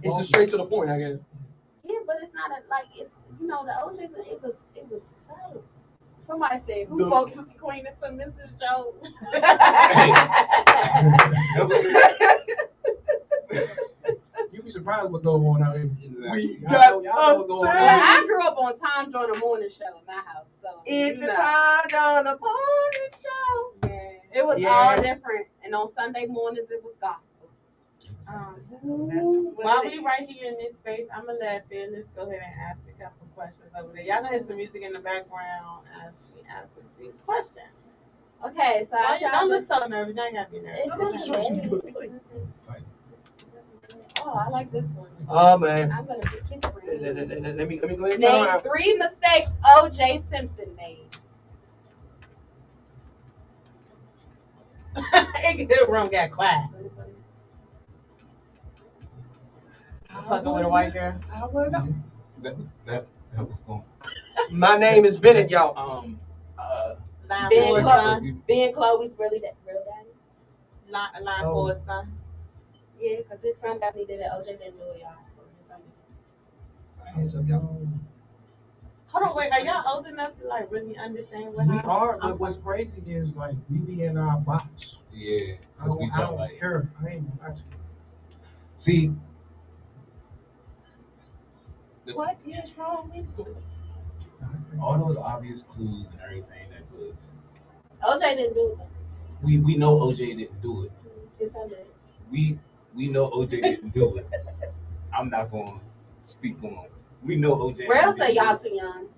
it's just straight to the point, I guess. Yeah, but it's not it's the OJs. It was subtle. Somebody said, "Who folks was cleaning to Mrs. Jones?" You be surprised what goes on out here. Y'all know what's going on. I grew up on Time Joyner Morning Show in my house, so in the Time Joyner Morning Show. Yeah, it was all different, and on Sunday mornings it was gospel. While we right here in this space, I'm gonna let Phyllis go ahead and ask a couple questions over there. Y'all gonna hear some music in the background as she answers these questions. Okay, so don't look so nervous. You ain't gotta be nervous. Oh, I like this one. Oh man. I'm gonna pick his brain. Let me go ahead and name 3 mistakes O.J. Simpson made. The room got quiet. Fucking with a white girl. That was going. My name is Bennett, y'all. Being Chloe's really real daddy. Line for his son. Yeah, because his son definitely did it. OJ didn't do it, y'all. Hands up, y'all. Hold on, wait. Are y'all old enough to like really understand what We happened? are, but what's crazy is like we be in our box. Yeah, I don't like care. I ain't gonna lie to you. See. What is wrong with you? All those obvious clues and everything that was. OJ didn't do it. We know OJ didn't do it. His son did. We know OJ didn't do it. I'm not gonna speak on. We know OJ. Real say y'all too young.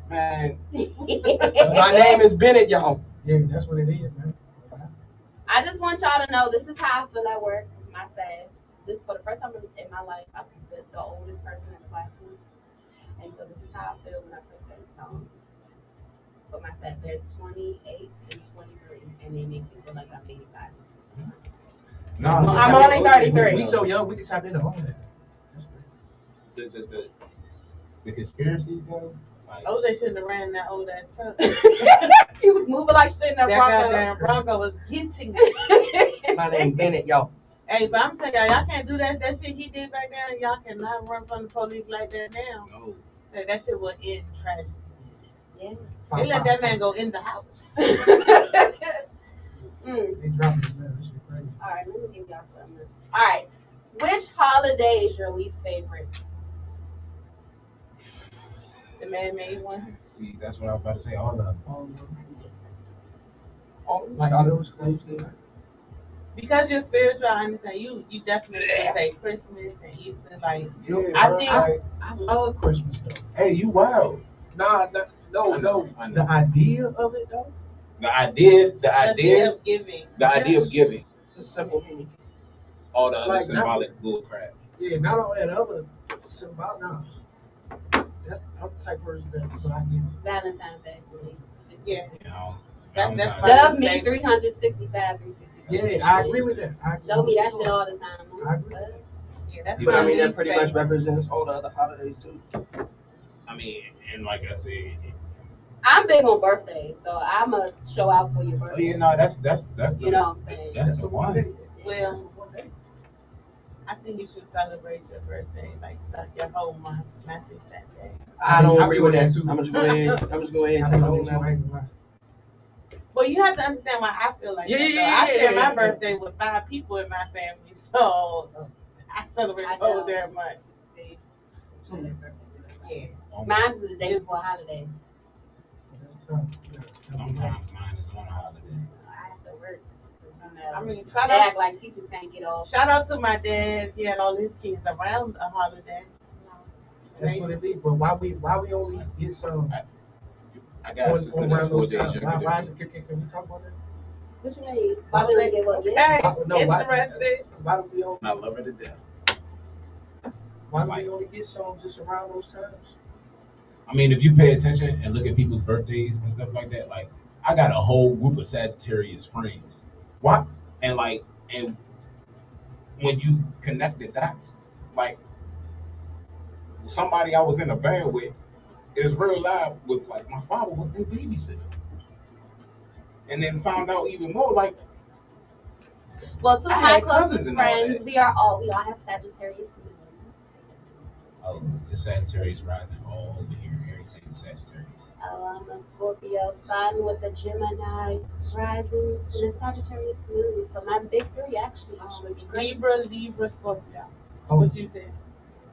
Man. My name is Bennett, y'all. Yeah, that's what it is, man. I just want y'all to know this is how I feel at work. My staff. This for the first time in my life. I'm the oldest person in the classroom, and so this is how I feel when I play certain songs. But my staff, they're 28 and 23, and they make me feel like I'm 85. No, I'm only 33. We so young, we can tap into all that. The conspiracies though. Like, OJ shouldn't have ran that old ass truck. He was moving like shit in that goddamn Bronco was getting My name Bennett, y'all. Hey, but I'm telling y'all can't do that shit he did back there. Y'all cannot run from the police like that now. no. That shit will end tragedy. Yeah. They let that man go in the house. They dropping it, man. That shit crazy. All right, let me give y'all something. All right. Which holiday is your least favorite? The man-made one. See, that's what I was about to say. All of them. Like all those clothes. Because you're spiritual, I understand. You definitely would say Christmas and Easter. Like, Yeah, I bro, think- like, I love Christmas though. hey, you wild. Nah, no. I know. The idea of it though. The idea of giving. of giving. The simple meaning. All the other Like, symbolic bull crap. Yeah, not all that other symbol. Nah. That's I'm the type of person that I give. Valentine's Day. Yeah. You know, That's Valentine's my- Love me Favorite. 365, 366. Yeah, I agree with that. Show me that shit all the time. I agree. Yeah, that's You But my I mean, that least pretty much favorite. represents all the other holidays too. I mean, and like I said, I'm big on birthdays, so I'ma show out for your oh birthday. yeah, no, that's You know what I'm saying? that's the one. Well, I think you should celebrate your birthday like your whole month, not just that day. I don't I agree agree with with that. that, too. I'm just go ahead. I'm just go ahead and I take know on that that you one. ain't gonna lie. But you have to understand why I feel like Yeah, that. yeah, though. yeah, I share yeah, my yeah. birthday with 5 people in my family, so I celebrate I over know. there much. Yeah. Mine's is the day before a holiday. That's tough. Yeah. Sometimes mine is on a holiday. I have to work. I mean, They shout act like teachers can't get off. out to my dad. He had all his kids around a holiday. That's what it be. But why we only get some I got a sister that's 4 days younger than why me. is it, can we talk about that? What you mean? Why we don't get what gifts? Hey, Why- interested. Why do we only I love her to death. why do we only get some just around those times? I mean, if you pay attention and look at people's birthdays and stuff like that, like I got a whole group of Sagittarius friends. What? And when you connect the dots, like somebody I was in a band with is real live was like my father was their babysitter. And then found out even more like Well, two of I my had cousins closest and all friends, that. we all have Sagittarius moons. oh, the Sagittarius rising all over here, everything Sagittarius. I'm a Scorpio sun with a Gemini rising and a Sagittarius moon. So my big three actually should be great. Libra, Scorpio. Oh, What you say?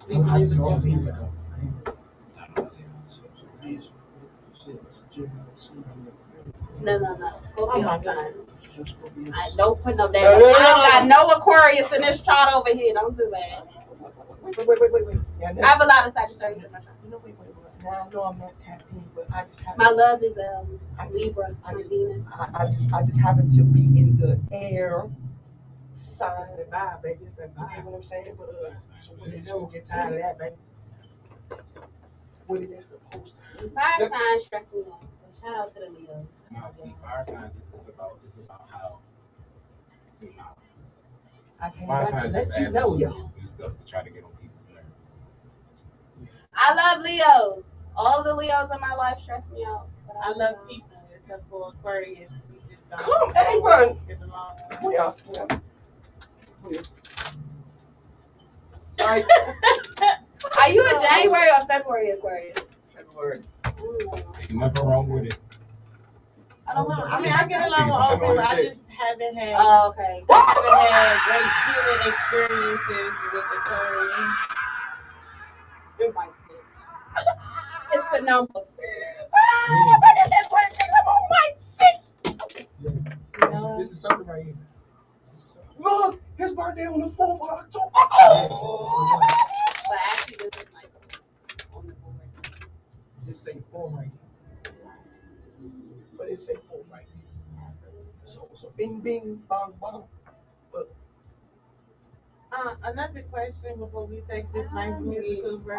Libra, I just Libra, don't Scorpio. believe it though. I ain't- I don't know. No. Oh Scorpio my sun. goodness. I don't put no damn. I don't got no Aquarius in this chart over here. Don't do that. Wait. Yeah, I have a lot of Sagittarius in my chart. wait. Now I know I'm not tapped in, but I just have My love is Libra I from just- Venus. I just happen to be in the air sign. It's that vibe, baby. It's that You get vibe. what I'm saying? But So You never get tired of that, baby. what is that supposed to? Fire signs stress me out. But shout out to the Leos. No, see, fire signs it's about how see now. I can't Fire let signs just you ask know, you yo. to do stuff to try to get on people's nerves. I love Leos. All the Leos in my life stress me out. But I love people except for Aquarius. We just don't Come, hey, bro. get along. Come here. Sorry. Are you a January or February Aquarius? February. Ain't nothing wrong with it. I don't know. I mean, I get along with all people. I just haven't had Oh, okay. I haven't had great healing experiences with Aquarius. It might fit. It's the numbers. This is something right here. Look, his birthday on the 4th of October. But actually, this is Michael on the board. This say 4 right here. But it say 4 right here. So bing, bing, bang, bang. Another question before we take this nice musical break.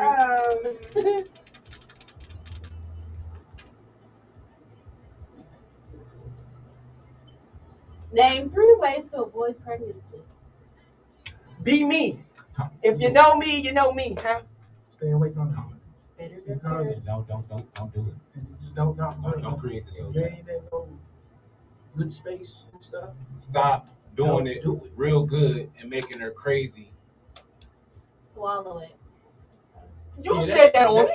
Name 3 ways to avoid pregnancy. Be me. If you know me, you know me, huh? Stay away from it. Spitters and and Because- critters. Don't do it. And you just don't create this whole There thing. ain't no good space and stuff. Stop doing Don't it do it. real good and making her crazy. Swallow it. You Yeah, said that on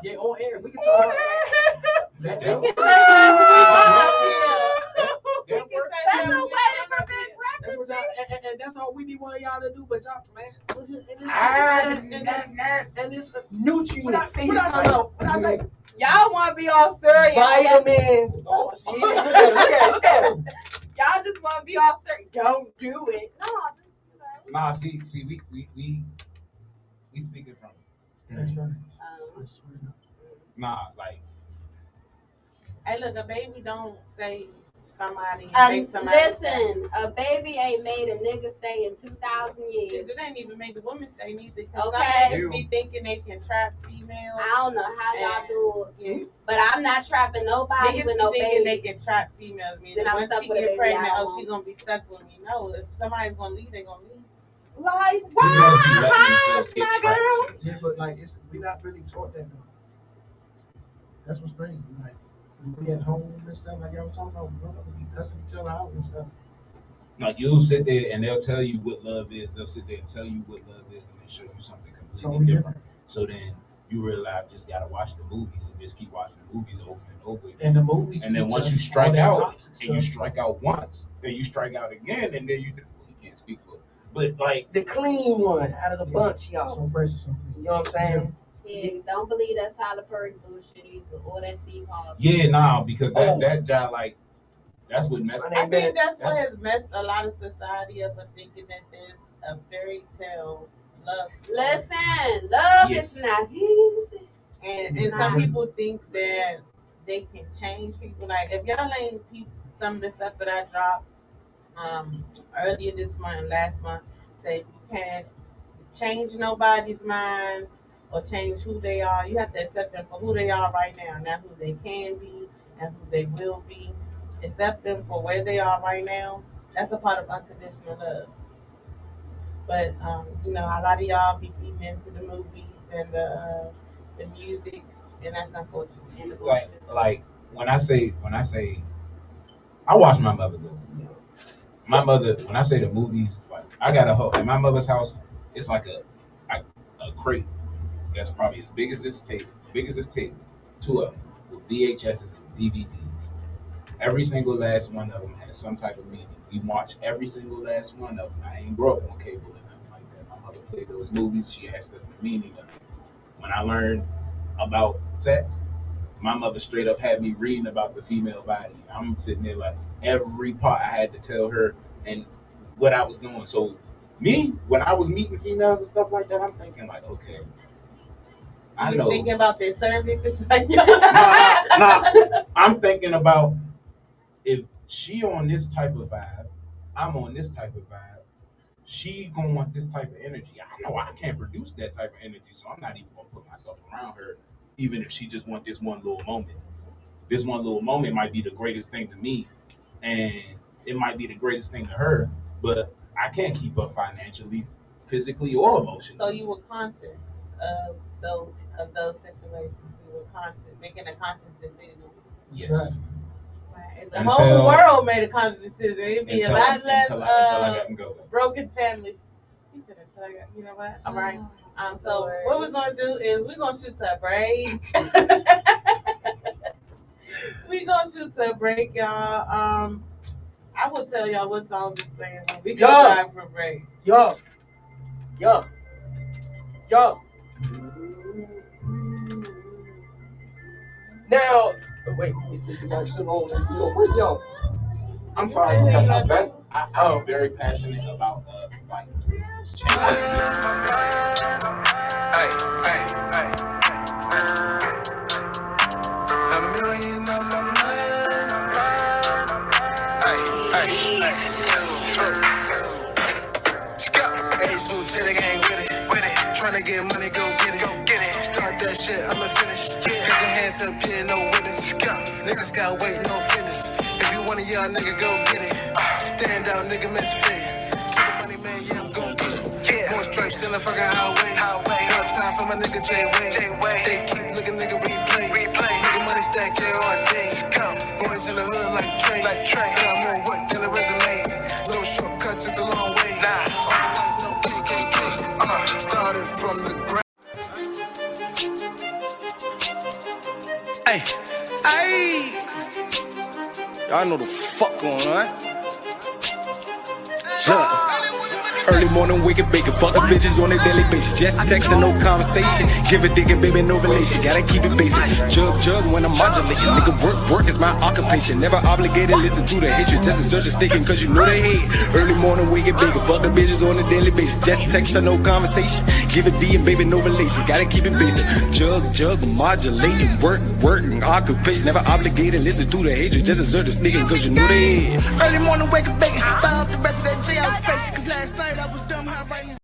Yeah, on air. We can talk about that. We can That say That's a way to prevent That's what y'all, and that's all we be wanting y'all to do, but y'all, man, nutrients. What I say? Y'all want to be all serious. Vitamins. Oh, shit. Look at him. Y'all just want to be all serious. Don't do it. No, Nah, see, we speaking from experience. Nah, like. Hey, look, a baby don't say somebody. Listen, a baby ain't made a nigga stay in 2,000 years. Shit, it ain't even made the women stay neither. Okay. Some niggas be thinking they can trap females. I don't know how y'all do it, but I'm not trapping nobody niggas with no thinking baby. they can trap females. Then I'm once stuck she with a get baby, pregnant, I she's gonna be stuck with me. No, if somebody's gonna leave, they're gonna leave. Like, Why? Yeah, but like we not really taught that though. That's what's crazy. Like we at home and stuff, like y'all was talking about, we be cussing each other out and stuff. Like you'll sit there and they'll tell you what love is. They'll sit there and tell you what love is, and they show you something completely different. So then you realize you just gotta watch the movies and just keep watching the movies over and over again. And the movies. And then once you strike out, and you strike out once, then you strike out again, and then you just you can't speak for it. But like the clean one out of the bunch, y'all. So fresh or something. You know what I'm saying? Yeah, don't believe that Tyler Perry bullshit either, or that Steve Harvey. Yeah, nah, because that job, like, that's what messed up. I think that's what has messed a lot of society up, of thinking that there's a fairy tale love story. Listen, love is not easy. And some people think that they can change people. Like, if y'all ain't some of the stuff that I dropped earlier this month and last month, said you can't change nobody's mind or change who they are. You have to accept them for who they are right now, not who they can be and who they will be. Accept them for where they are right now. That's a part of unconditional love. But you know, a lot of y'all be feeding into the movies and the music, and that's unfortunate. Like when I say, I watch my mother go. My mother, when I say the movies, like I got a whole, at my mother's house, it's like a crate that's probably as big as this table, two of them with VHSs and DVDs. Every single last one of them has some type of meaning. We watch every single last one of them. I ain't grew up on cable or nothing like that. My mother played those movies. She asked us the meaning of it. When I learned about sex, my mother straight up had me reading about the female body. I'm sitting there like every part I had to tell her and what I was doing. So me, when I was meeting females and stuff like that, I'm thinking like, okay, I know. Thinking about their cervix, it's like I'm thinking about if she on this type of vibe, I'm on this type of vibe. She gonna want this type of energy. I know I can't produce that type of energy, so I'm not even gonna put myself around her, even if she just want this one little moment. This one little moment might be the greatest thing to me, and it might be the greatest thing to her, but I can't keep up financially, physically, or emotionally. So you were conscious of those situations. You were making a conscious decision. Yes. Right. If the whole world made a conscious decision, it'd be a lot less broken families. He said until I got, you know what? All right. So what we're gonna do is we're gonna shoot to a break. We're gonna shoot to a break, y'all. I will tell y'all what songs is playing when we go live for a break. Yo. Now, wait. Yo. I'm sorry. I'm very passionate about like change. Tryna get money, go get it. Start that shit, I'ma finish. Get your hands up, yeah, no witness. Niggas got weight, no fitness. If you want a young nigga, go get it. Stand out, nigga, misfit. Keep the money, man, yeah, I'm gon' get it. More stripes in the fucking highway. No time for my nigga J-Way. They keep looking, nigga, replay. Nigga, money stack, yeah, all day. Boys in the hood like Trey. Got more work than a resume. No shortcuts, took the long way. No KKK. Started from the ground. Hey, y'all know the fuck going on. Look, Early morning, waking bacon, fucking bitches on a daily basis. Just texting, no conversation. Give a dick and baby, no relation. Gotta keep it basic. Jug when I'm modulating. Nigga, work is my occupation. Never obligated, listen to the hatred. Just insert the sticking, cause you know they hate. Early morning, waking bacon, fucking bitches on a daily basis. Just texting, no conversation. Give a D and baby, no relation. Gotta keep it basic. Jug modulating. Work, occupation. Never obligated, listen to the hatred. Just insert the sticking, cause you know they hate. Early morning, wake up, bacon. Fire off the rest of that J out face. Cause last night I was dumb high writing.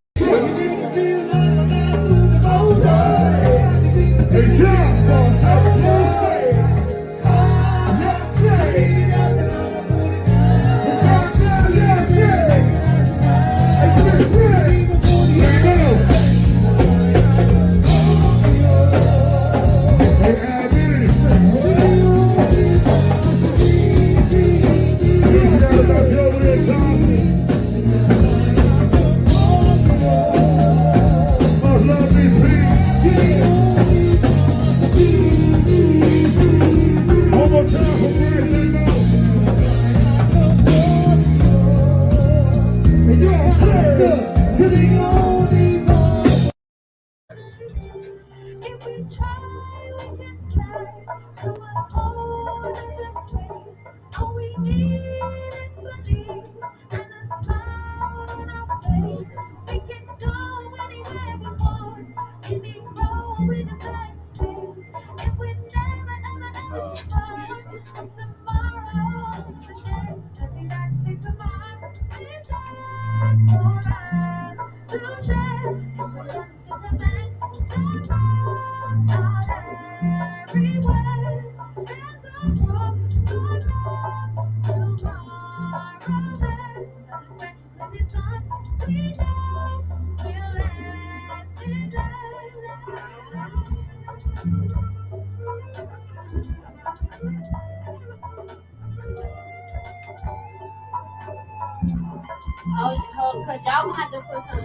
Oh, cause y'all gonna have to put some.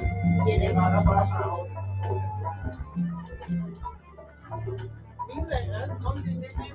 Yeah, they are. That's what I'm trying to hold. You said that's only thing they can do.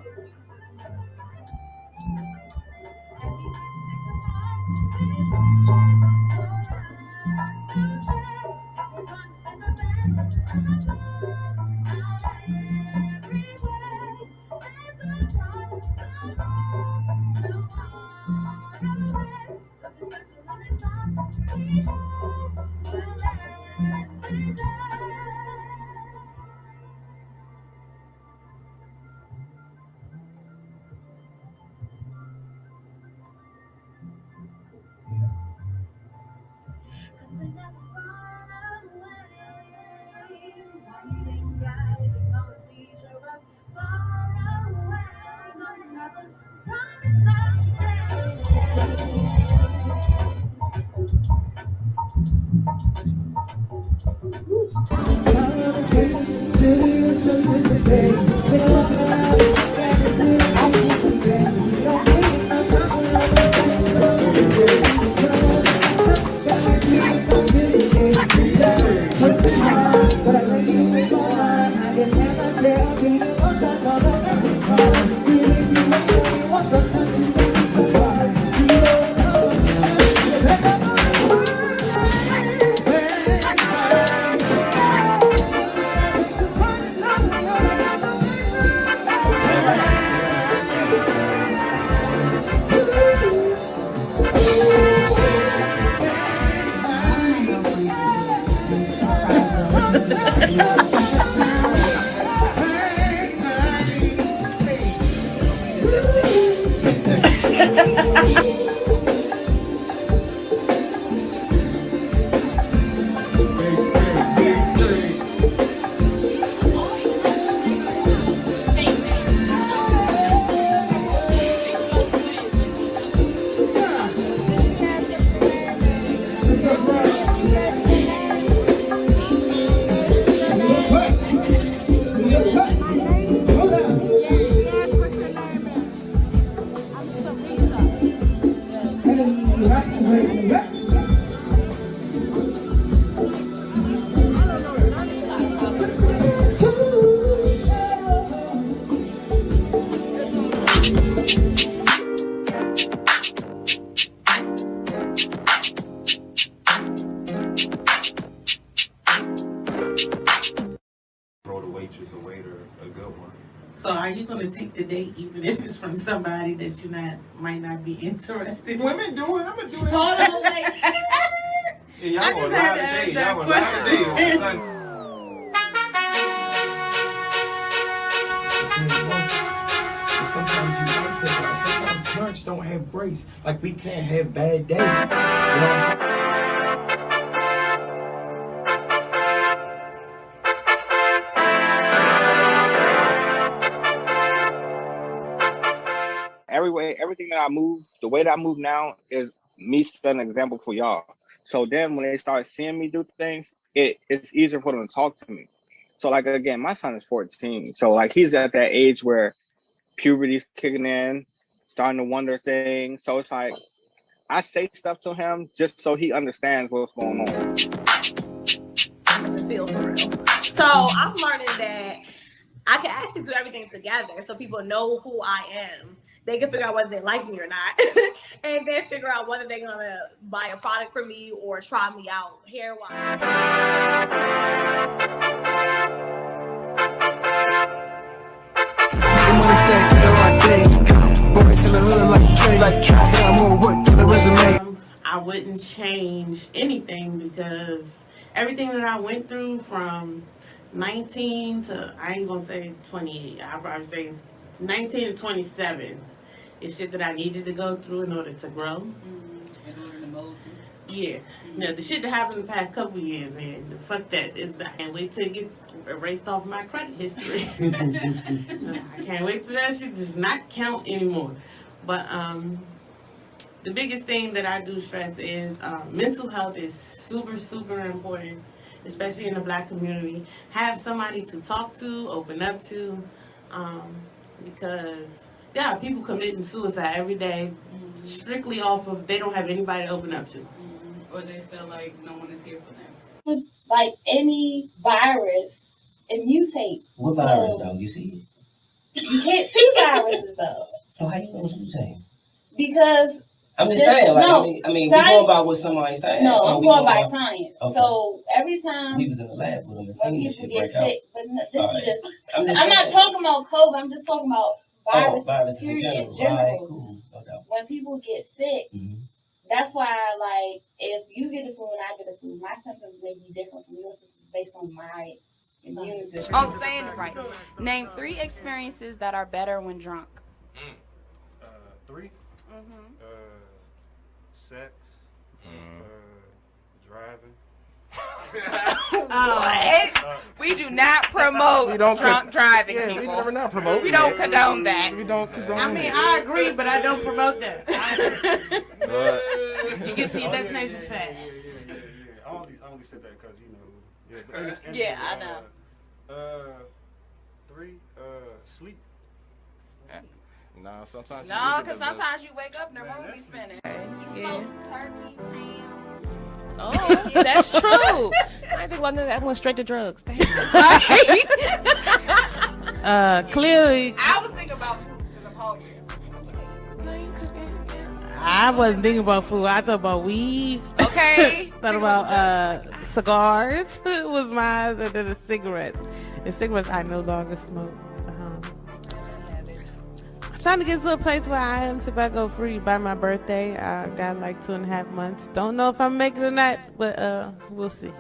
made her a good one. So are you gonna take the date even if it's from somebody that you might not be interested in? Women do it. I'm gonna do it. Hold on, wait. Yeah, y'all gonna lie today. Y'all gonna lie today. Sometimes you might take it out. Sometimes parents don't have grace. Like we can't have bad days. You know what I'm saying? Everything that I move, the way that I move now is me setting an example for y'all. So then when they start seeing me do things, it's easier for them to talk to me. So like, again, my son is 14. So like he's at that age where puberty's kicking in, starting to wonder things. So it's like, I say stuff to him just so he understands what's going on. Feel for real. So I'm learning that I can actually do everything together so people know who I am. They can figure out whether they like me or not. And then figure out whether they're going to buy a product from me or try me out hair-wise. I wouldn't change anything because everything that I went through from 19 to, I ain't gonna say 28, I'll probably say 19 to 27 is shit that I needed to go through in order to grow. In order to mold you. Yeah. Now, the shit that happened in the past couple years, man, fuck that. I can't wait till it gets erased off my credit history. I can't wait till that shit does not count anymore. But the biggest thing that I do stress is mental health is super, super important, especially in the Black community. Have somebody to talk to, open up to, because there are people committing suicide every day strictly off of they don't have anybody to open up to. Or they feel like no one is here for them. Like any virus, it mutates. What virus though? You see it? You can't see viruses though. So how you know it's mutating? Because I'm just saying, like, no, I mean, science, we going by what somebody's saying. No, I'm going by science. Okay. So every time we was in the lab with them and when seen people shit get break sick, out. but no, this All is right. just. I'm not talking about COVID. I'm just talking about viruses, in period, general. in general. Right, cool. No doubt. When people get sick, that's why, like, if you get the flu and I get the flu, my symptoms may be different from your symptoms based on my immune system. I'm saying it right. Name 3 experiences that are better when drunk. 3? Sex. Driving. What? We do not promote drunk driving, people. We never not promote. We don't condone that. We don't condone. I mean, I agree, but I don't promote that. You get to your destination fast. Yeah. I only said that because, you know. Yeah, I know. 3, sleep. Nah, sometimes. No, because sometimes you wake up and the room be spinning. You smoke turkeys, ham. Oh, that's true. I think one of that went straight to drugs. Clearly. I was thinking about food because I'm hungry. I wasn't thinking about food. I thought about weed. Okay. Thought about cigars was mine, and then the cigarettes. The cigarettes I no longer smoke. I'm trying to get to a place where I am tobacco free by my birthday. I got like 2.5 months. Don't know if I'm making it or not, but we'll see.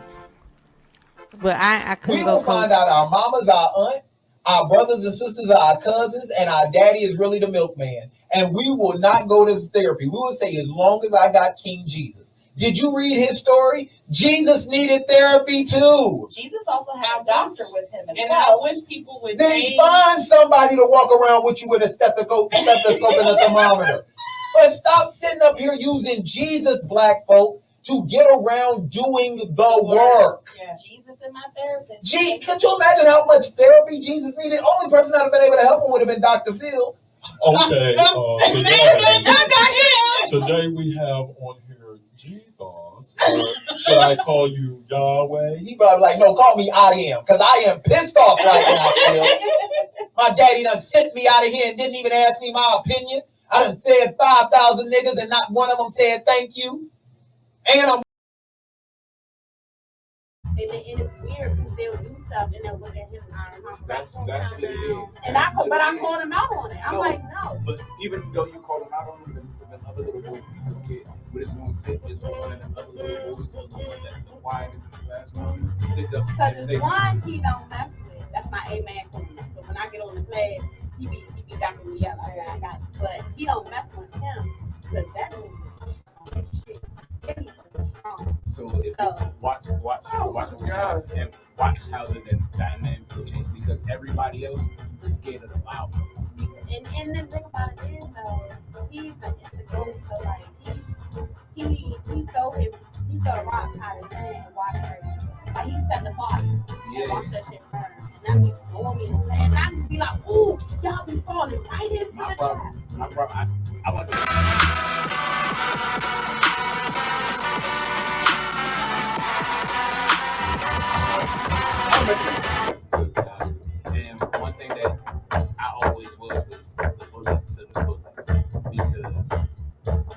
But I couldn't go. We will find out our mama's our aunt, our brothers and sisters are our cousins, and our daddy is really the milkman. And we will not go to therapy. We will say, as long as I got King Jesus. Did you read his story? Jesus needed therapy too. Jesus also had a doctor with him as and well. I wish people would Then find somebody to walk around with you with a stethoscope and a thermometer. But stop sitting up here using Jesus, black folk, to get around doing the work. Yeah. Jesus and my therapist. Could you imagine how much therapy Jesus needed? Only person that would have been able to help him would have been Dr. Phil. Okay. Today we have on here Jesus. Should I call you Yahweh? He probably like, no, call me I am, because I am pissed off right now, Phil. My daddy done sent me out of here and didn't even ask me my opinion. I done fed 5,000 niggas and not one of them said thank you. And I'm. And it's weird because they'll do stuff and they'll look at him and That's what it is. And I called him out on it. I'm like, no. But even though you call him out on it, the other little boys are still scared. What it's going to take is for one of the other little boys or the one that's the quietest in the classroom to stick up and Because say it's one he don't mess with. That's my A-man queen. So when I get on the class, he be backing me up. I got it. But he don't mess with him because that shit. So if watch and watch how the dynamic will change because everybody else is scared of the loud. And the thing about it is he's an instigator, so like he throw the rock out his hand and watch her. Like he set the fire and watch that shit burn. And that be blowing me in the face. And I just be like, ooh, y'all be falling right into the trap. I want to. And one thing that I always was the bully to the bullies because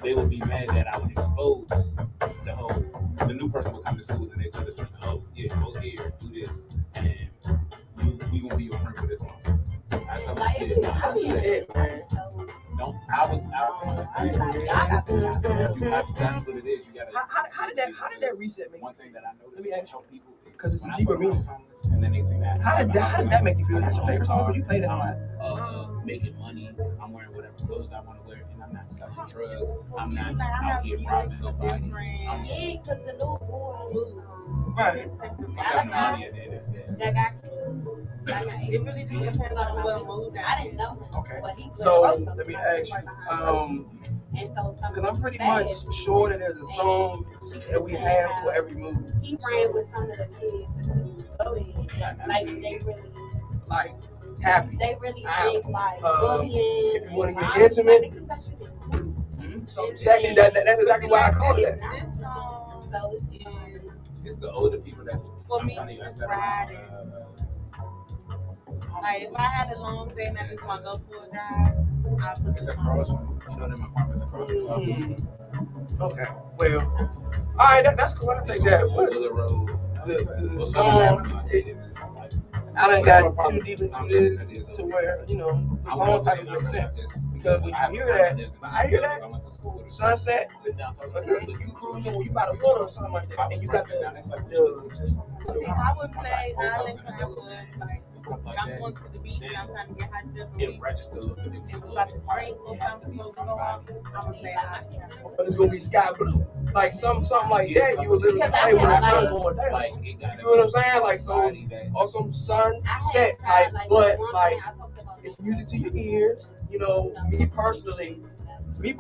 they would be mad that I would expose the new person would come to school and they tell this person, oh yeah, go here, do this, and we gonna be your friend for this one. I tell my kids, that's what it is. You gotta. How did that reset make? One thing that I noticed. Let me ask you, people because it's a deeper meaning. And then they say that. How does that make you feel? That's your favorite song, but you play that a lot. Making money. I'm wearing whatever clothes I want to wear, and I'm not selling drugs. I'm not out here robbing nobody. Yeah, because the little boy. Right. I got money at the end of the day. That got killed. It really depends on what mood. I didn't know him. Okay. But he so let me ask you. Because I'm pretty much sure that there's a song that we have for every movie. He ran with some of the kids. Like they really like happy. They really think like bullying. If you want to get intimate. So exactly that's exactly why I call it that. This song is it's the older people that's for me. Like if I had a long day and I just want to go for a drive, I'll put it's across from, you know, them apartments across from something. Okay, well, all right, that's cool. I'll take that. But the song, I done got too deep into this to where, you know, the song titles make sense. Because when you hear that, I hear that, sunset, okay, you cruising, you by the water or something like that, and you got see, I would play Island Cowboy, like, I'm going to the beach and I'm trying to get hot differently. If we about to drink or something, I'm gonna play Island Cowboy. But it's gonna be sky blue. Like something like that, you would literally play with the sun going down. You know what I'm saying? Like so, or some sunset type, but like it's music to your ears. You know, me personally. Right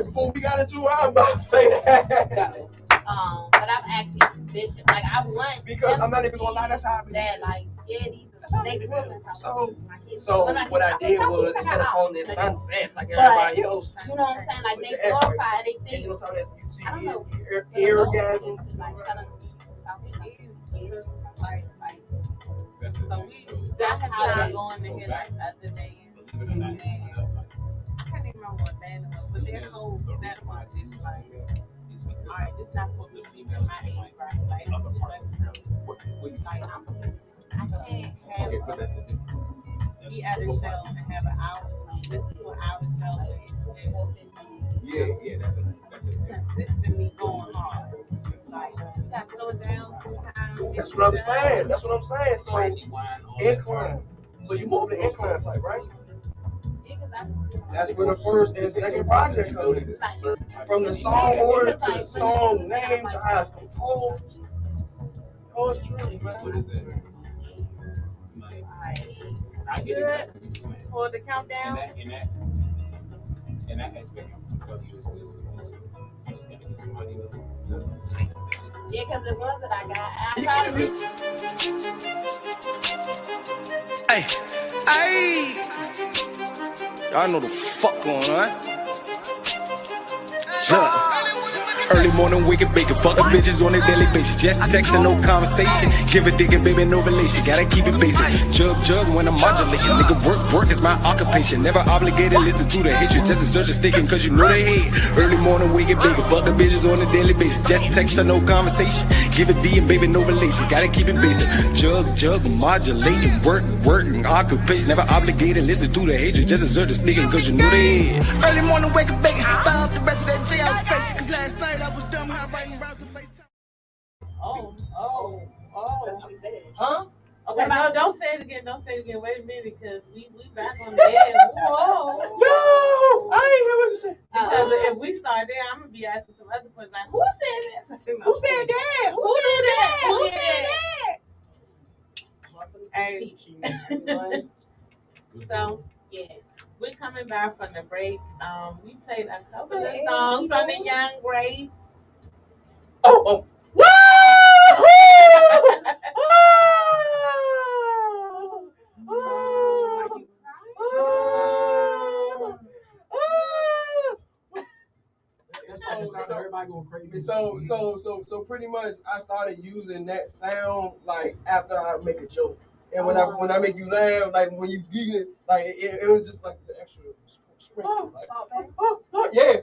before we got into it, I was about to play that. But I'm actually Bishop. Like I want because I'm not even gonna lie. That's how I be. That like they grew up in So what I did was instead of calling it sunset like everybody else, you know what I'm saying? Like they glorify and they think. You know what I'm saying? Orgasm. That's how I go in here like other days. I can't even remember what band it was, but their whole step was just like, alright, this not for me, female my age, right? Like, it's too much. Like, I can't have be at a show and have an hour, listen to an hour show. Yeah, that's it. Consistently going hard. Like, you gotta slow it down sometimes. That's what I'm saying. So, incline. So you move the incline type, right? That's where the first and second project comes. From the song order to the song name to how it's composed. Oh, it's true, man. What is it? I get exactly what you're saying. For the countdown. In that aspect, I'm telling you, I just gotta get somebody to say something to. Yeah, because the ones that I got, Hey, y'all know the fuck going on. Early morning waking bacon, fucking bitches on a daily basis. Just texting, no conversation. Give a dick and baby, no relation. Gotta keep it basic. Jug when I'm modulating. Nigga, work is my occupation. Never obligated, listen to the hatred. Just deserve the sticking, cause you know they hate. Early morning waking bacon, fucking bitches on a daily basis. Just texting, no conversation. Give a D and baby, no relation. Gotta keep it basic. Jug modulating. Work, occupation. Never obligated, listen to the hatred. Just deserve the sticking, cause you know they hate. Early morning, wake up, bacon. Fire up the rest of that J I was facing. Cause last night I was dumb, high writing rounds of face. Oh. Huh? Okay, no, don't say it again. Don't say it again. Wait a minute, because we back on the air. Whoa. No, I ain't hear what you said. Because if we start there, I'm going to be asking some other questions. Like, who said this? Who said that? Who did that? Who said that? Hey. So, yeah. We're coming back from the break. We played a couple of songs from the Young Greats. Oh. Woo! Everybody going crazy. So pretty much I started using that sound like after I make a joke. And when I make you laugh, like when you giggle, like it was just like the extra spring. Like, yeah.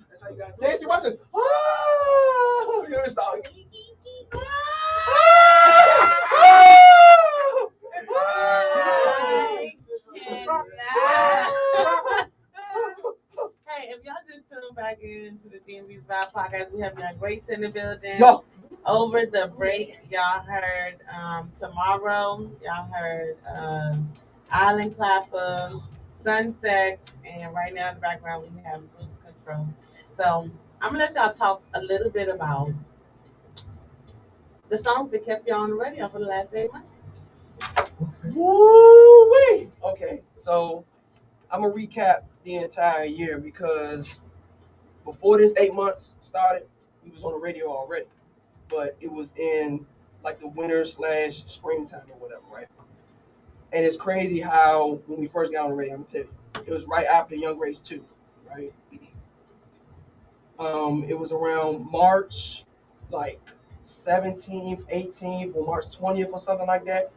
That's how you got to watch this. You know, start. Hey, if y'all just tune back into the DMV Vibe Podcast, we have Young Greats in the building. Yo. Over the break, y'all heard Tomorrow, y'all heard Island Clapper, Sunsex, and right now in the background we have Cruise Control. So I'm gonna let y'all talk a little bit about the songs that kept y'all on the radio for the last 8 months. Woo-wee. Okay, so I'm gonna recap the entire year because before this 8 months started, we was on the radio already, but it was in like the winter/springtime or whatever, right? And it's crazy how when we first got on the radio, I'm gonna tell you, it was right after Young Greats 2, right? It was around March like 17th, 18th, or March 20th or something like that.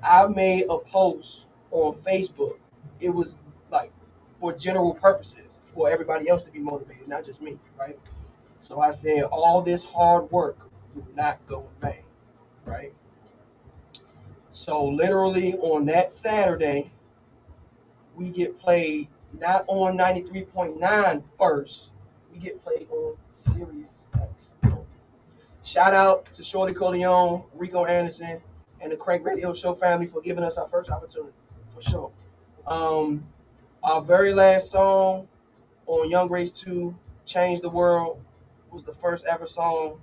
I made a post on Facebook. It was like for general purposes, for everybody else to be motivated, not just me, right? So I said, all this hard work will not go in vain, right? So literally on that Saturday, we get played not on 93.9 first, we get played on Sirius X. Shout out to Shorty Corleone, Rico Anderson, and the Crank Radio Show family for giving us our first opportunity, for sure. Our very last song on Young Greats 2, Change the World, was the first ever song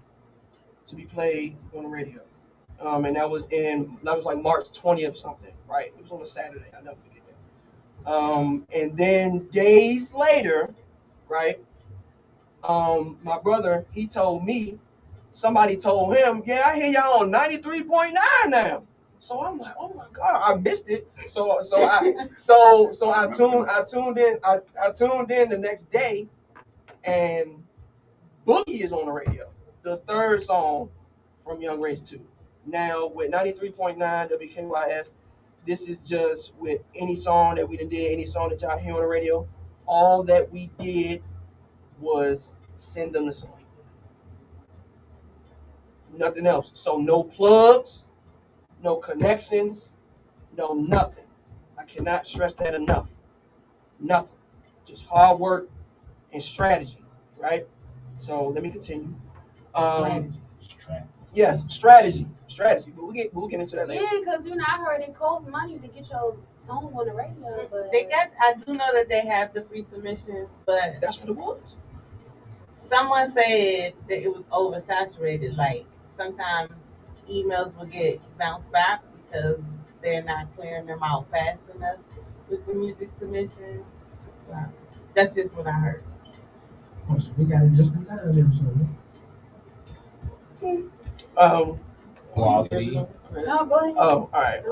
to be played on the radio. And that was like March 20th something, right? It was on a Saturday, I'll never forget that. And then days later, right, my brother, he told me, somebody told him, yeah, I hear y'all on 93.9 now. So I'm like, oh my God, I missed it. So I tuned in the next day, and Boogie is on the radio, the third song from Young Greats 2. Now with 93.9 WKYS, this is just with any song that we done did, any song that y'all hear on the radio, all that we did was send them the song. Nothing else. So no plugs, no connections, no nothing. I cannot stress that enough. Nothing. Just hard work and strategy, right? So let me continue. Strategy. Yes, strategy. But we'll get into that later. Yeah, because I heard it costs money to get your song on the radio. But I do know that they have the free submissions, but that's what it was. Someone said that it was oversaturated. Like sometimes emails will get bounced back because they're not clearing them out fast enough with the music submission. Wow. That's just what I heard. Oh, so we got it just in time then, Quality. No, go ahead. Oh, all right.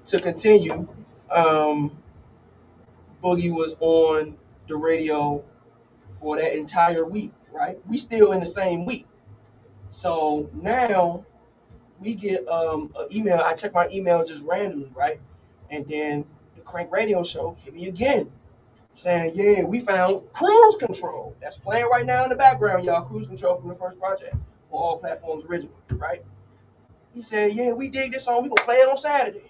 To continue, Boogie was on the radio for that entire week, right? We still in the same week. So now we get an email. I check my email just randomly, right? And then the Crank Radio Show hit me again, saying, yeah, we found Cruise Control. That's playing right now in the background, y'all. Cruise Control from the first project for all platforms original, right? He said, yeah, we dig this song. We gonna play it on Saturday.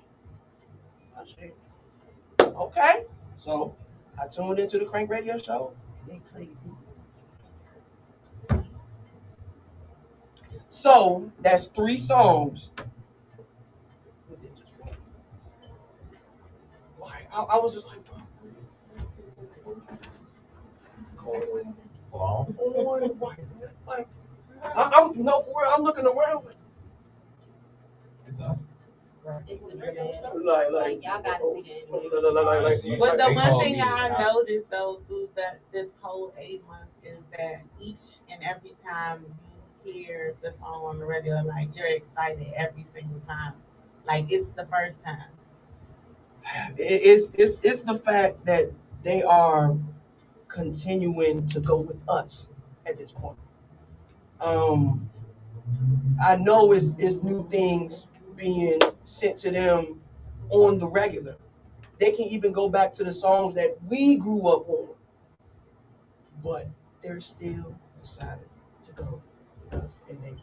I said, okay. So I tuned into the Crank Radio Show. And they played it. So that's 3 songs. I was just like, going on, like, I'm no for real. I'm looking around. Like, It's us. It's the dribble. Like y'all gotta see that. But the one thing I noticed though through this whole 8 months is that each and every time you hear the song on the radio, like you're excited every single time. Like it's the first time. It's the fact that they are continuing to go with us at this point. I know it's new things being sent to them on the regular. They can even go back to the songs that we grew up on, but they're still decided to go with us, and they've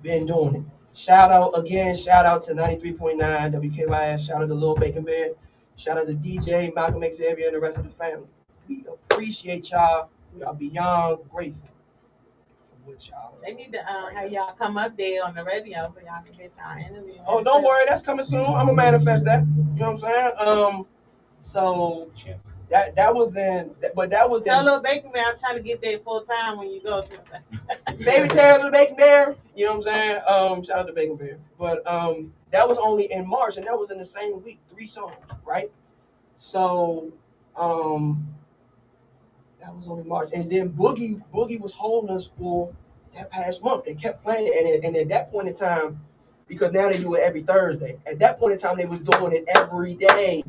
been doing it. Shout out to 93.9 WKYS. Shout out to Lil Bacon Bear. Shout out to DJ Malcolm Xavier and the rest of the family. We appreciate y'all. We are beyond grateful for what y'all. They need to have y'all come up there on the radio so y'all can get y'all interview. Oh, don't worry, that's coming soon. I'm gonna manifest that. You know what I'm saying? So that was in, but that was Tell in. Lil Bacon Bear I'm trying to get there full time when you go to Baby Taylor the Bacon Bear. You know what I'm saying? Shout out to Bacon Bear. But that was only in March, and that was in the same week. 3 songs, right? So that was only March, and then Boogie was holding us for that past month. They kept playing it, and at that point in time, because now they do it every Thursday. At that point in time, they was doing it every day.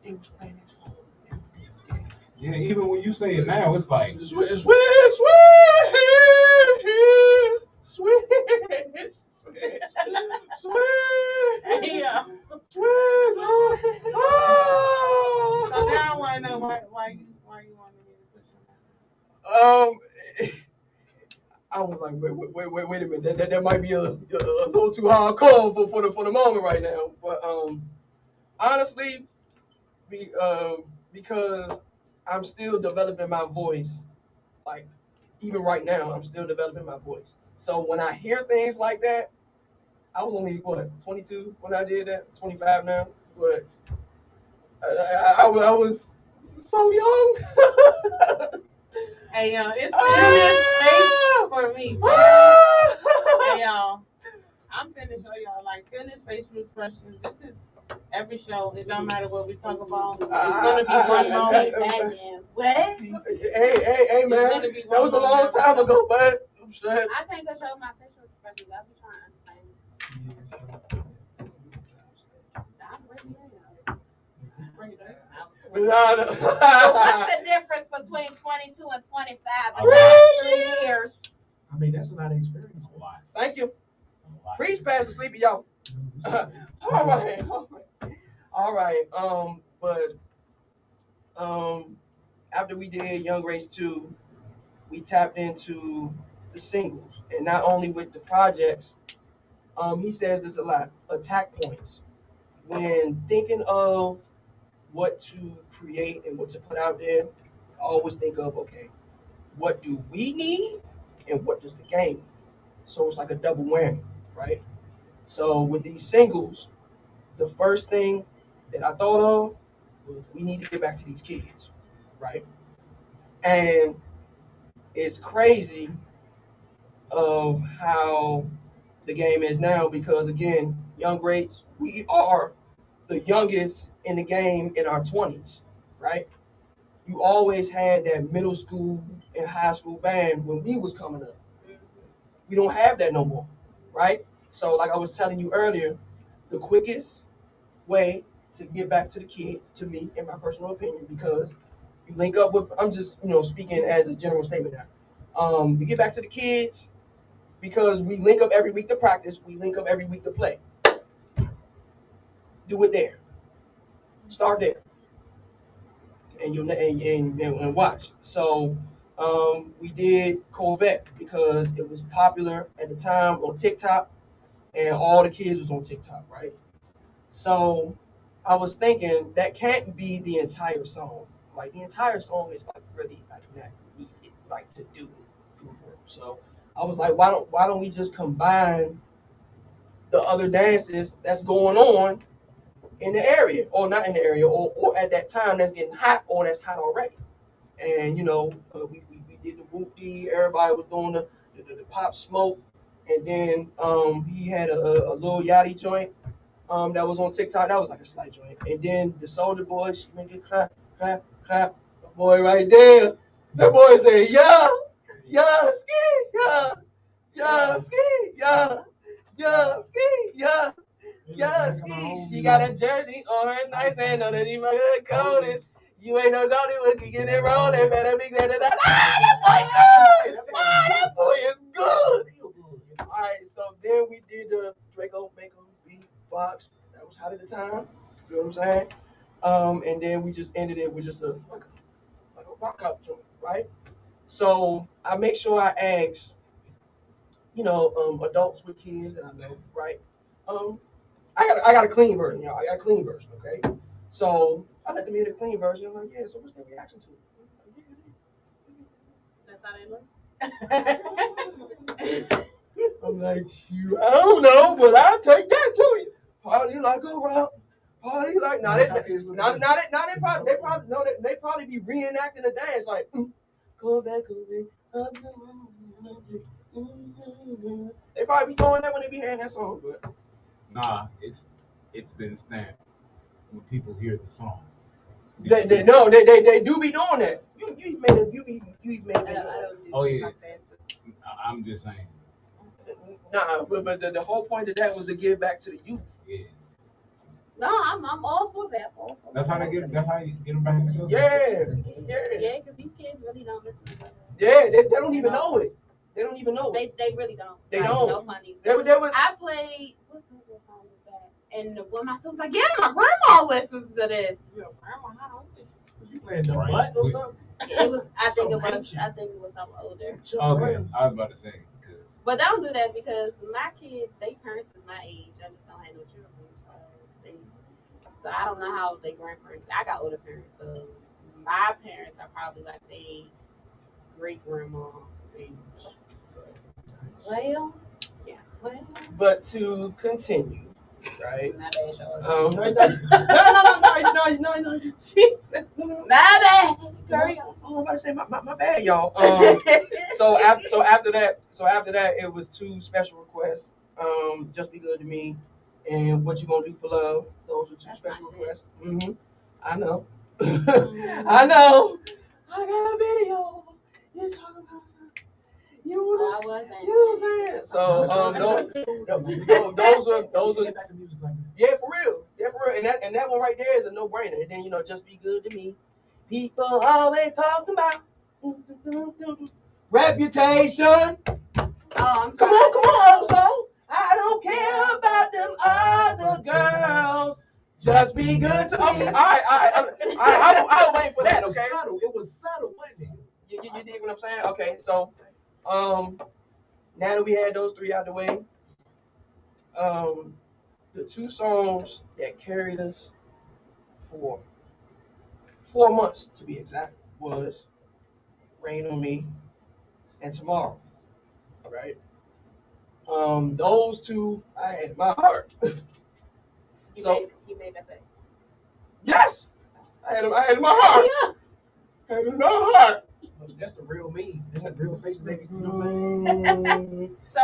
They was playing that song every day. Yeah, even when you say it now, it's like Sweet. Yeah. So now I want to know why you wanted me to switch. I was like, wait a minute. That might be a little too hardcore for the moment right now. But honestly, because I'm still developing my voice. Like even right now, I'm still developing my voice. So when I hear things like that, I was only 22 when I did that. 25 now, but I was so young. Hey y'all, it's serious face for me. Hey y'all, I'm finna show y'all like fearless facial expressions. This is every show. It don't matter what we talk about. It's gonna be one moment. What? Hey, man. That was a long time ago, but I'm sure. I can't control my facial expressions. I be trying to understand. I'm with you. So what's the difference between 22 and 25? 3 years. I mean, that's a lot of experience. Thank you. Please pass the sleepy, y'all. All right. But after we did Young Race 2, we tapped into the singles, and not only with the projects. He says this a lot. Attack points. When thinking of what to create and what to put out there, I always think of, okay, what do we need and what does the game need? So it's like a double whammy, right? So with these singles, the first thing that I thought of was we need to get back to these kids, right? And it's crazy of how the game is now because, again, young greats, we are the youngest in the game in our 20s, right? You always had that middle school and high school band when we was coming up. We don't have that no more, right? So like I was telling you earlier, the quickest way to give back to the kids, to me, in my personal opinion, because you link up with, I'm just, speaking as a general statement now. You get back to the kids because we link up every week to practice, we link up every week to play. Do it there. Start there. And watch. So we did Corvette because it was popular at the time on TikTok, and all the kids was on TikTok, right? So I was thinking that can't be the entire song. Like the entire song is like really like not needed, like to do. So I was like, why don't we just combine the other dances that's going on in the area, or not in the area, or at that time that's getting hot, or that's hot already. And we did the whoop-dee, everybody was doing the pop smoke, and then he had a little Yachty joint that was on TikTok. That was like a slight joint. And then the Soldier Boy, she make it clap, clap, clap. The boy right there, that boy said, yeah, ski, yeah, ski, yeah, ski, yeah. Yeah, ski. She got a jersey on her nice and know that he my good coldest. You ain't no Johnny Wookie, get it rolling, better be glad that that boy good. That boy is good. All right, so then we did the Draco Bacon beatbox. That was hot at the time. You feel what I'm saying? And then we just ended it with just like a rock out joint, right? So I make sure I ask, adults with kids that I know, right? I got a clean version, y'all. I got a clean version, okay? So I let them hear the clean version. I'm like, yeah, so what's their reaction to That's how they look. I'm like, I don't know, but I'll take that to you. Party like a rock. Party like they probably be reenacting the dance like go back. They probably be doing that when they be hearing that song, but nah, it's been stamped when people hear the song. They do be doing that. You made it. Oh yeah. I'm just saying. Nah, but the whole point of that was to give back to the youth. Yeah. No, I'm all for that. That's how you get them back in the field. Yeah, because these kids really don't listen to us. Yeah, they don't even know it. They don't even know it. They really don't. They don't. No funny. I played. What song was that? And when my son was like, "Yeah, my grandma listens to this." Yeah, grandma, I don't listen. Was you playing the butt or something? It was. I think it was something older. Okay, I was about to say. But don't do that because my kids, they parents is my age. I just don't have no children, so I don't know how they grandparents. I got older parents, so my parents are probably like they great grandma age. Well, yeah. But to continue, right? My bad, y'all. No. Jesus. My bad. Sorry. I'm about to say my bad, y'all. So after that, it was two special requests. Just Be Good to Me, and What You Gonna Do for Love. Those were two special requests. I know. I know. I got a video. You talking about something? You know what I'm saying? So those are yeah, for real. And that one right there is a no-brainer. And then Just Be Good to Me. People always talking about reputation. Oh, come on, so I don't care about them other girls. Just be good to me. Okay, all right. I'll wait for that. Okay. It was subtle, wasn't it? You dig what I'm saying? Okay, so now that we had those three out the way, the two songs that carried us for 4 months to be exact was Rain on Me and Tomorrow. All right. Those two I had in my heart. You made that face. Yes, I had in my heart. Yeah. Had in my heart. That's the real me. That's the real face, baby. You know what I'm saying? So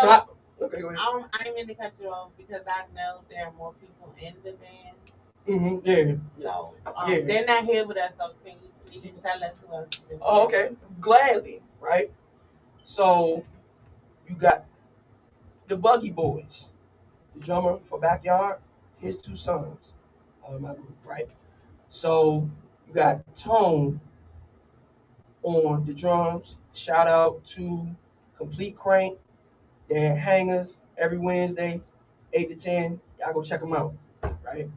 okay, go ahead. I ain't mean to cut you off because I know there are more people in the band. Yeah. So they're not here with us. So can you tell us who else? Oh, okay. Gladly, right? So you got the Buggy Boys, the drummer for Backyard, his two sons, my group, right? So you got Tone on the drums. Shout out to Complete Crank. They're hangers every Wednesday, 8 to 10. Y'all go check them out, right?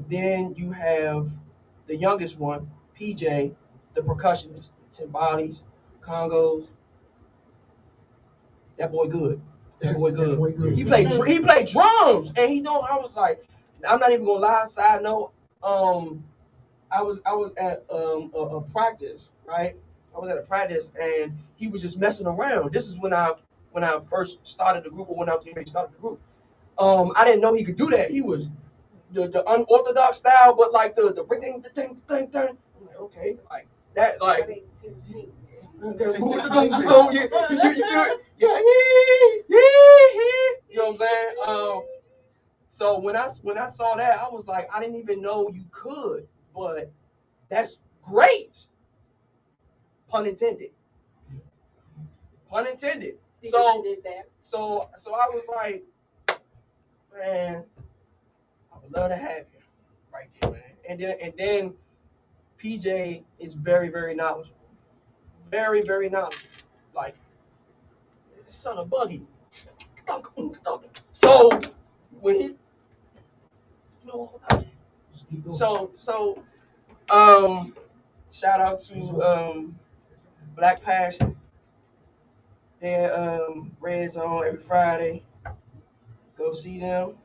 Then you have the youngest one, PJ, the percussionist, timbales, congos. That boy good. That boy good. He played drums, and he know. I was like, I'm not even gonna lie. Side note, I was at a practice, right? I was at a practice, and he was just messing around. This is when I first started the group, or when I was getting ready to start the group. I didn't know he could do that. He was the unorthodox style, but like the thing. I'm like, okay, like that, like. You feel it? Yeah. You know what I'm saying? So when I saw that, I was like, I didn't even know you could, but that's great. Pun intended. Pun intended. So I was like, man, I would love to have you right there, man. And then PJ is very, very knowledgeable. Very, very knowledgeable. Like, son of Buggy. So when he shout out to Black Passion. They're Red Zone every Friday. Go see them.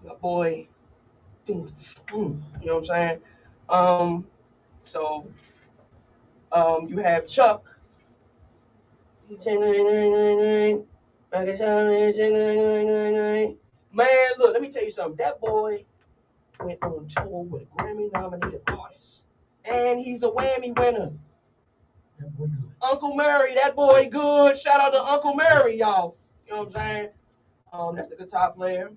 My boy. You know what I'm saying? You have Chuck. Man, look, let me tell you something. That boy went on tour with a Grammy-nominated artist, and he's a Whammy winner. Uncle Murray, that boy good. Shout out to Uncle Murray, y'all. You know what I'm saying? That's the guitar player.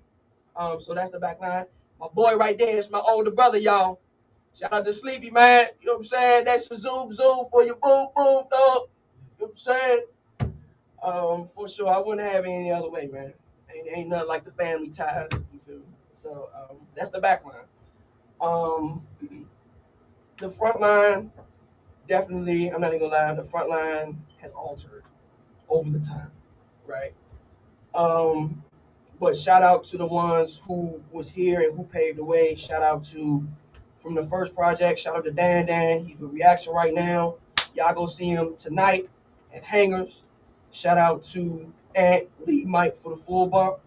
So that's the back line. My boy right there is my older brother, y'all. Shout out to Sleepy, man. You know what I'm saying? That's your zoom for your boom dog. You know what I'm saying? For sure, I wouldn't have it any other way, man. Ain't nothing like the family tie. You feel me? So that's the back line. The front line, definitely, I'm not even gonna lie, the front line has altered over the time, right? But shout out to the ones who was here and who paved the way. Shout out to from the first project. Shout out to Dan. He's with Reaction right now. Y'all go see him tonight at Hangers. Shout out to Ant, lead Mike for the full bump.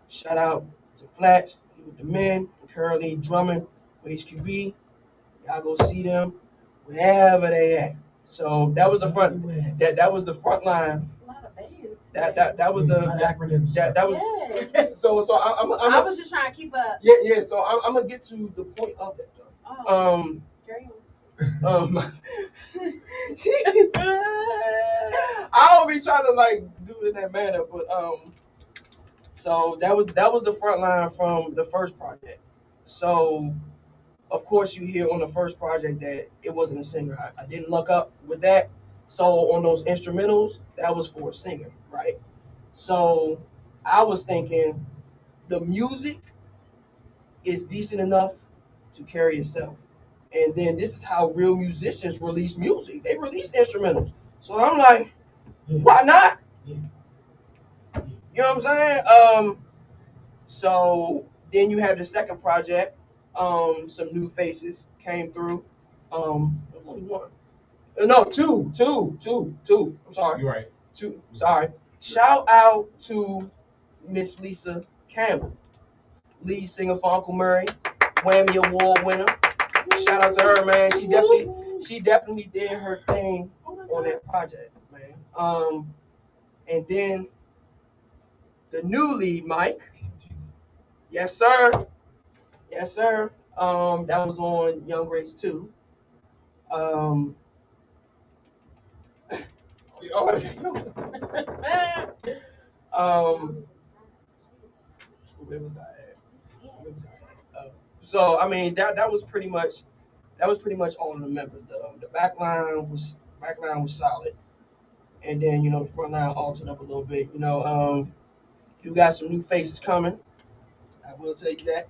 Shout out to Flash, he with the men, currently drumming with HQB. Y'all go see them wherever they at. So that was the front. That was the front line. That was the that was. So I was just trying to keep up. Yeah. So I'm gonna get to the point of that though. I don't be trying to like do it in that manner, but so that was the front line from the first project. So of course you hear on the first project that it wasn't a singer. I didn't look up with that. So on those instrumentals, that was for a singer, right? So I was thinking the music is decent enough to carry itself. And then this is how real musicians release music. They release instrumentals. So I'm like, why not? You know what I'm saying? So then you have the second project. Some new faces came through. There's only one. No, two. I'm sorry. You're right. Two. Sorry. Shout out to Miss Lisa Campbell, lead singer for Uncle Murray, Whammy Award winner. Shout out to her, man. She definitely did her thing on that project, man. And then the new lead, Mike. Yes, sir. That was on Young Grace 2. Where was I at? So I mean that was pretty much all of the members. The back line was solid, and then the front line altered up a little bit. You got some new faces coming. I will tell you that.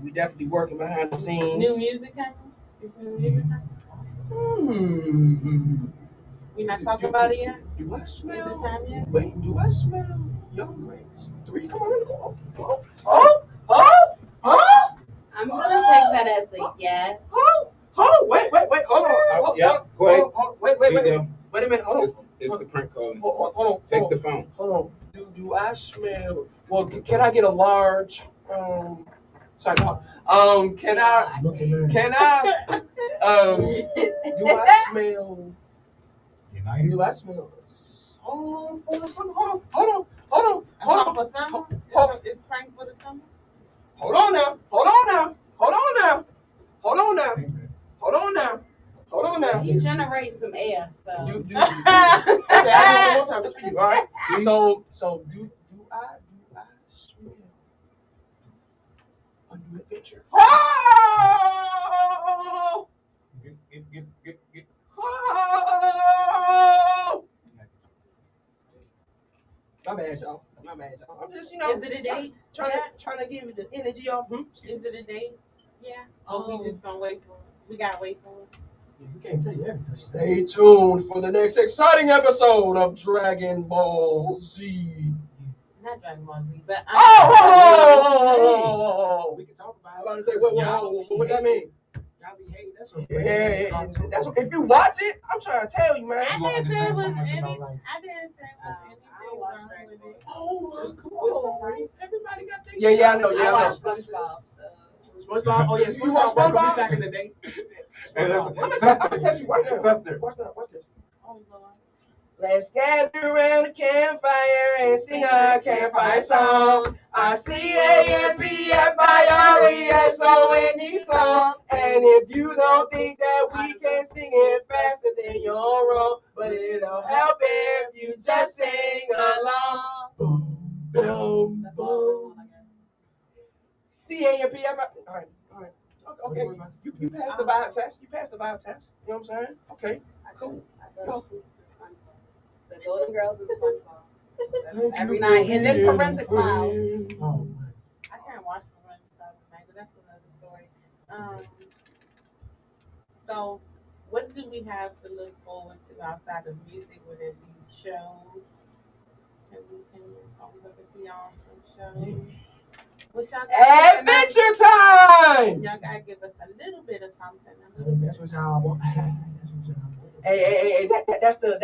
We definitely working behind the scenes. New music coming? Is new music coming? We're not talking about it yet? Do I smell? Is it time yet? Wait, do I smell young grapes? 3, come on, I'm gonna take that as a yes. Wait, hold on. Go ahead. Wait a minute, hold on. It's the prank calling. Hold on. Take the phone. Hold on. Do I smell? Well, can I get a large? Sorry, can I? Do I smell? United. Do I smell? Hold on. For summer? It's prank for the summer? Hold on now. You generate some air, so. Okay, one more time, just for you, all right? So do I smell a new adventure? Get. My bad, y'all. I'm just, Is it a date? Trying to give the energy off. Is it a date? Yeah. We just gonna wait for it. We gotta wait for it. You can't tell you everything. Stay tuned for the next exciting episode of Dragon Ball Z. Not Dragon Ball Z, but we can talk about it. I'm about to say, what that mean? Y'all be hating. That's what. Yeah. That's what, if you watch it, I'm trying to tell you, man. I didn't say it was anything. Oh, it's cool. Everybody got their. Yeah, I know. I watch SpongeBob. SpongeBob. Oh yeah, You watch SpongeBob back in the day. I'm gonna test you right now. Watch this. Oh, Lord. Let's gather around the campfire and sing our campfire song. CAMPFIRESONG song. And if you don't think that we can sing it faster, then you're wrong. But it'll help if you just sing along. Boom, boom, boom. CAMPFIRESONG. All right. Okay. You passed the vibe test. You know what I'm saying? Okay. Cool. The Golden Girls and SpongeBob. Every night. And then Forensic Files. Oh, I can't watch Forensic Files tonight, but that's another story. So, what do we have to look forward to outside of music? Would it be shows? Can we see y'all some shows? What y'all got? Adventure time! Y'all gotta give us a little bit of something. that's what y'all want. Hey, that's the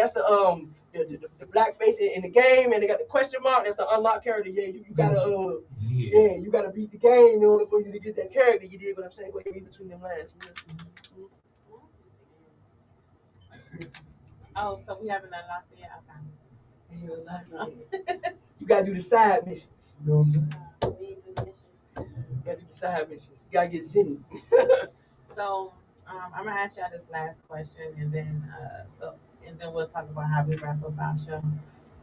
black face in the game, and they got the question mark. That's the unlocked character. Yeah, you gotta you gotta beat the game in order for you to get that character. You did what I'm saying? Go ahead, read between them lines. Oh, so we haven't unlocked it yet? You gotta do the side missions. You know what I'm saying? You gotta do the side missions. You gotta get Zenny. So I'm gonna ask y'all this last question, and then we'll talk about how we wrap up our show.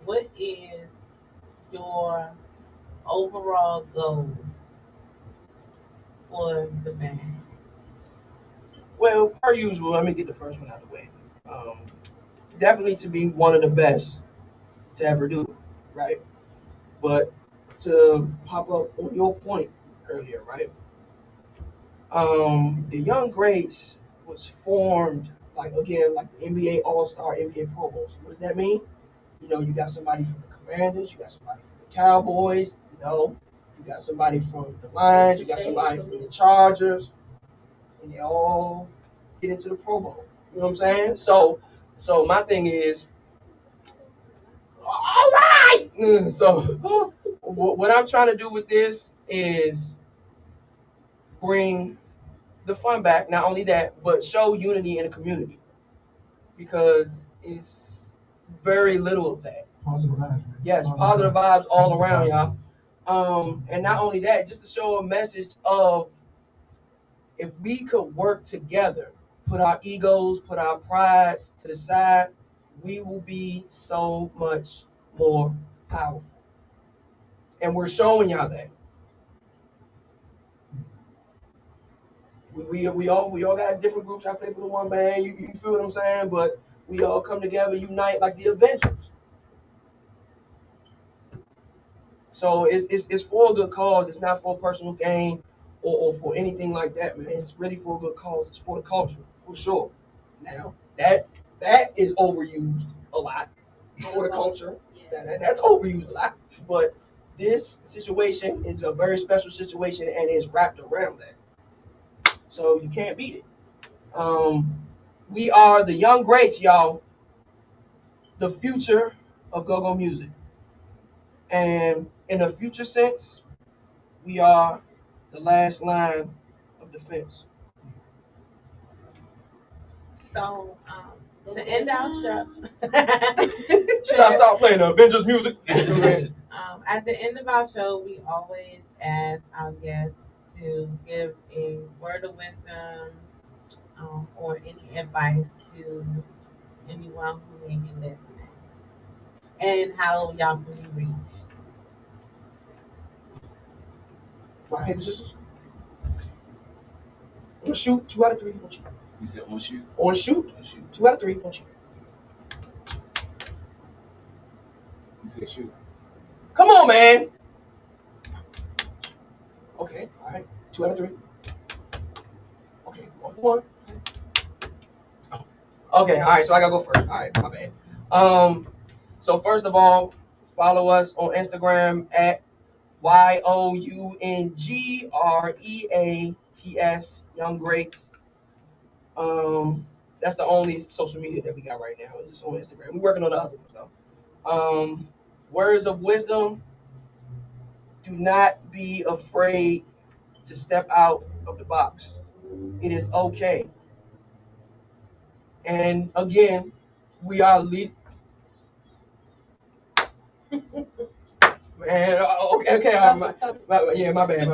What is your overall goal for the band? Well, per usual, let me get the first one out of the way. Definitely to be one of the best to ever do it, right? But to pop up on your point earlier, right? The Young Greats was formed like the NBA All-Star, NBA Pro Bowl. So what does that mean? You got somebody from the Commanders, you got somebody from the Cowboys, you got somebody from the Lions, you got somebody from the Chargers, and they all get into the Pro Bowl. You know what I'm saying? So my thing is, all right. So what I'm trying to do with this is bring the fun back. Not only that, but show unity in the community, because it's very little of that. Positive vibes. Yes, positive vibes all around, y'all. And not only that, just to show a message of if we could work together, put our egos, put our prides to the side, we will be so much more powerful. And we're showing y'all that. We all got different groups. I play for the one band. You feel what I'm saying? But we all come together, unite like the Avengers. So it's for a good cause. It's not for personal gain or for anything like that, man. It's really for a good cause. It's for the culture, for sure. Now that is overused a lot for the culture. That's overused a lot. But this situation is a very special situation and it's wrapped around that. So you can't beat it. We are the young greats, y'all. The future of go-go music. And in a future sense, we are the last line of defense. So, to end our show, should I start playing the Avengers music? At the end of our show, we always ask our guests to give a word of wisdom or any advice to anyone who may be listening, and how y'all can be reached. Rock, paper, scissors. On shoot, 2 out of 3. Don't you? You said on shoot? On shoot, 2 out of 3. Don't you? You said shoot. Come on, man. Okay, all right. 2 out of 3. Okay, 1 for 1. Okay, all right. So I gotta go first. All right, my bad. So first of all, follow us on Instagram at YOUNGREATS Young Greats. That's the only social media that we got right now. It's just on Instagram. We're working on the other ones though. Words of wisdom. Do not be afraid to step out of the box. It is okay. And again, we are lead. Man, okay, my bad.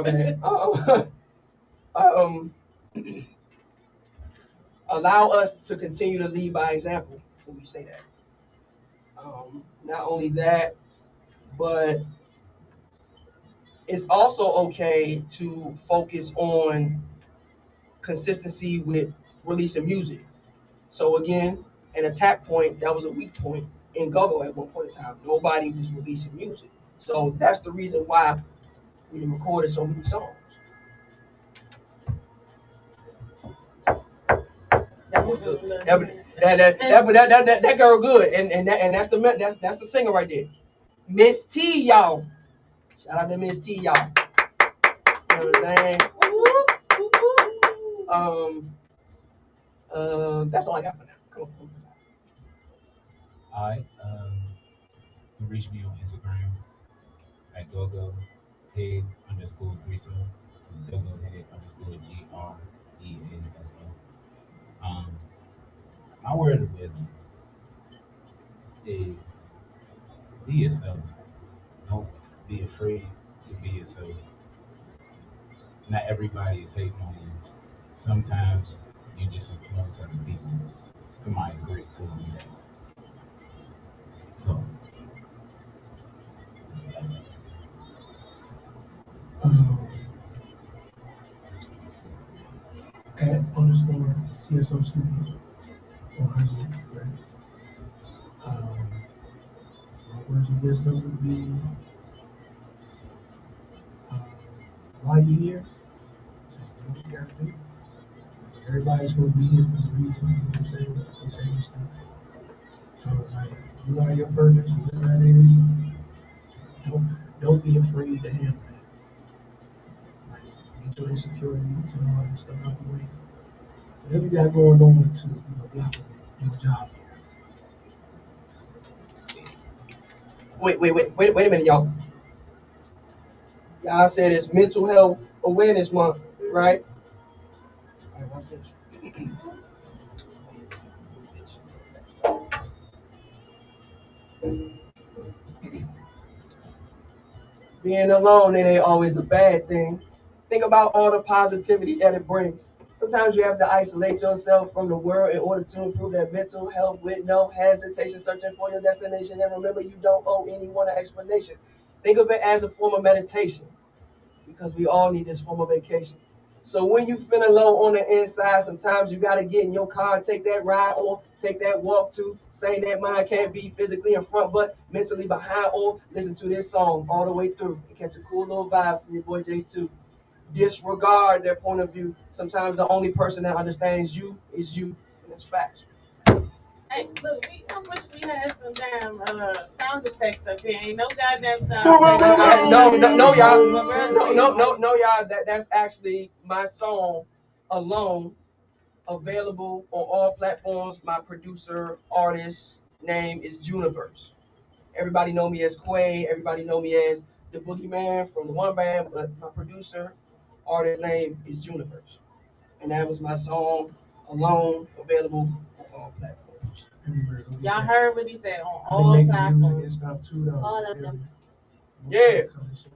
Allow us to continue to lead by example when we say that. Not only that, but it's also okay to focus on consistency with releasing music. So again, an attack point, that was a weak point in go-go at one point in time. Nobody was releasing music. So that's the reason why we recorded so many songs. That girl good, and that's the singer right there, Miss T, y'all. Shout out to Miss T, y'all. You know what I'm saying? That's all I got for now. Cool. All right. You can reach me on Instagram at gogohead_Greaso. It's gogohead_GREASO. My word of wisdom is be yourself. Don't be afraid to be yourself. Not everybody is hating on you. Sometimes you just influence other people. Somebody great told me that. So that's what I got to say. @_TSO Sleepy on IG, right? My words of wisdom would be, while you're here, just do what you gotta do. Everybody's gonna be here for a reason, you know what I'm saying? They say this stuff. So like, you are your purpose, whatever that is. Don't be afraid to handle that. Like, get your insecurities and all that stuff out the way. Whatever you got going on to block your job here. Wait a minute, y'all. Y'all said it's Mental Health Awareness Month, right? All right, watch this. Being alone, it ain't always a bad thing. Think about all the positivity that it brings. Sometimes you have to isolate yourself from the world in order to improve that mental health with no hesitation, searching for your destination. And remember, you don't owe anyone an explanation. Think of it as a form of meditation, because we all need this form of vacation. So when you feeling low on the inside, sometimes you got to get in your car, take that ride, or take that walk to saying that mind can't be physically in front but mentally behind, or listen to this song all the way through and catch a cool little vibe from your boy J2. disregard their point of view. Sometimes the only person that understands you is you, and that's facts. Hey, look, I wish we had some damn sound effects up here. Ain't no goddamn sound effects. No, y'all. No, y'all. That's actually my song, Alone, available on all platforms. My producer, artist name is Juniverse. Everybody know me as Quay. Everybody know me as the Boogeyman from the one band, but my producer, artist name is Juniverse. And that was my song, Alone, available on all platforms. Y'all heard what he said on all platforms. All of them. Yeah.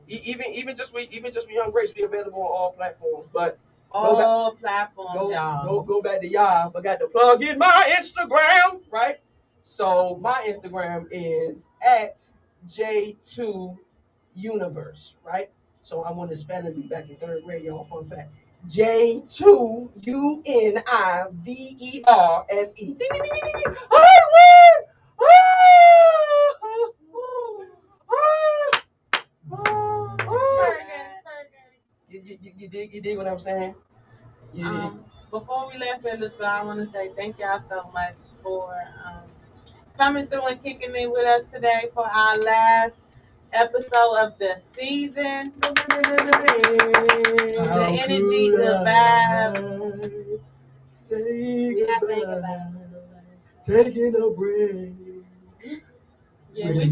Even just with Young Grace be available on all platforms. But all platforms, y'all. Go back to y'all. Forgot to plug in my Instagram, right? So my Instagram is at J2Universe, right? So I wanted to spelling bee back in third grade, y'all. Fun fact. J2UNIVERSE. You dig what I'm saying? Before we left here, let's go. I want to say thank y'all so much for coming through and kicking it with us today for our last episode of the season. The energy, the vibe. Say goodbye. Taking a break. Yeah, we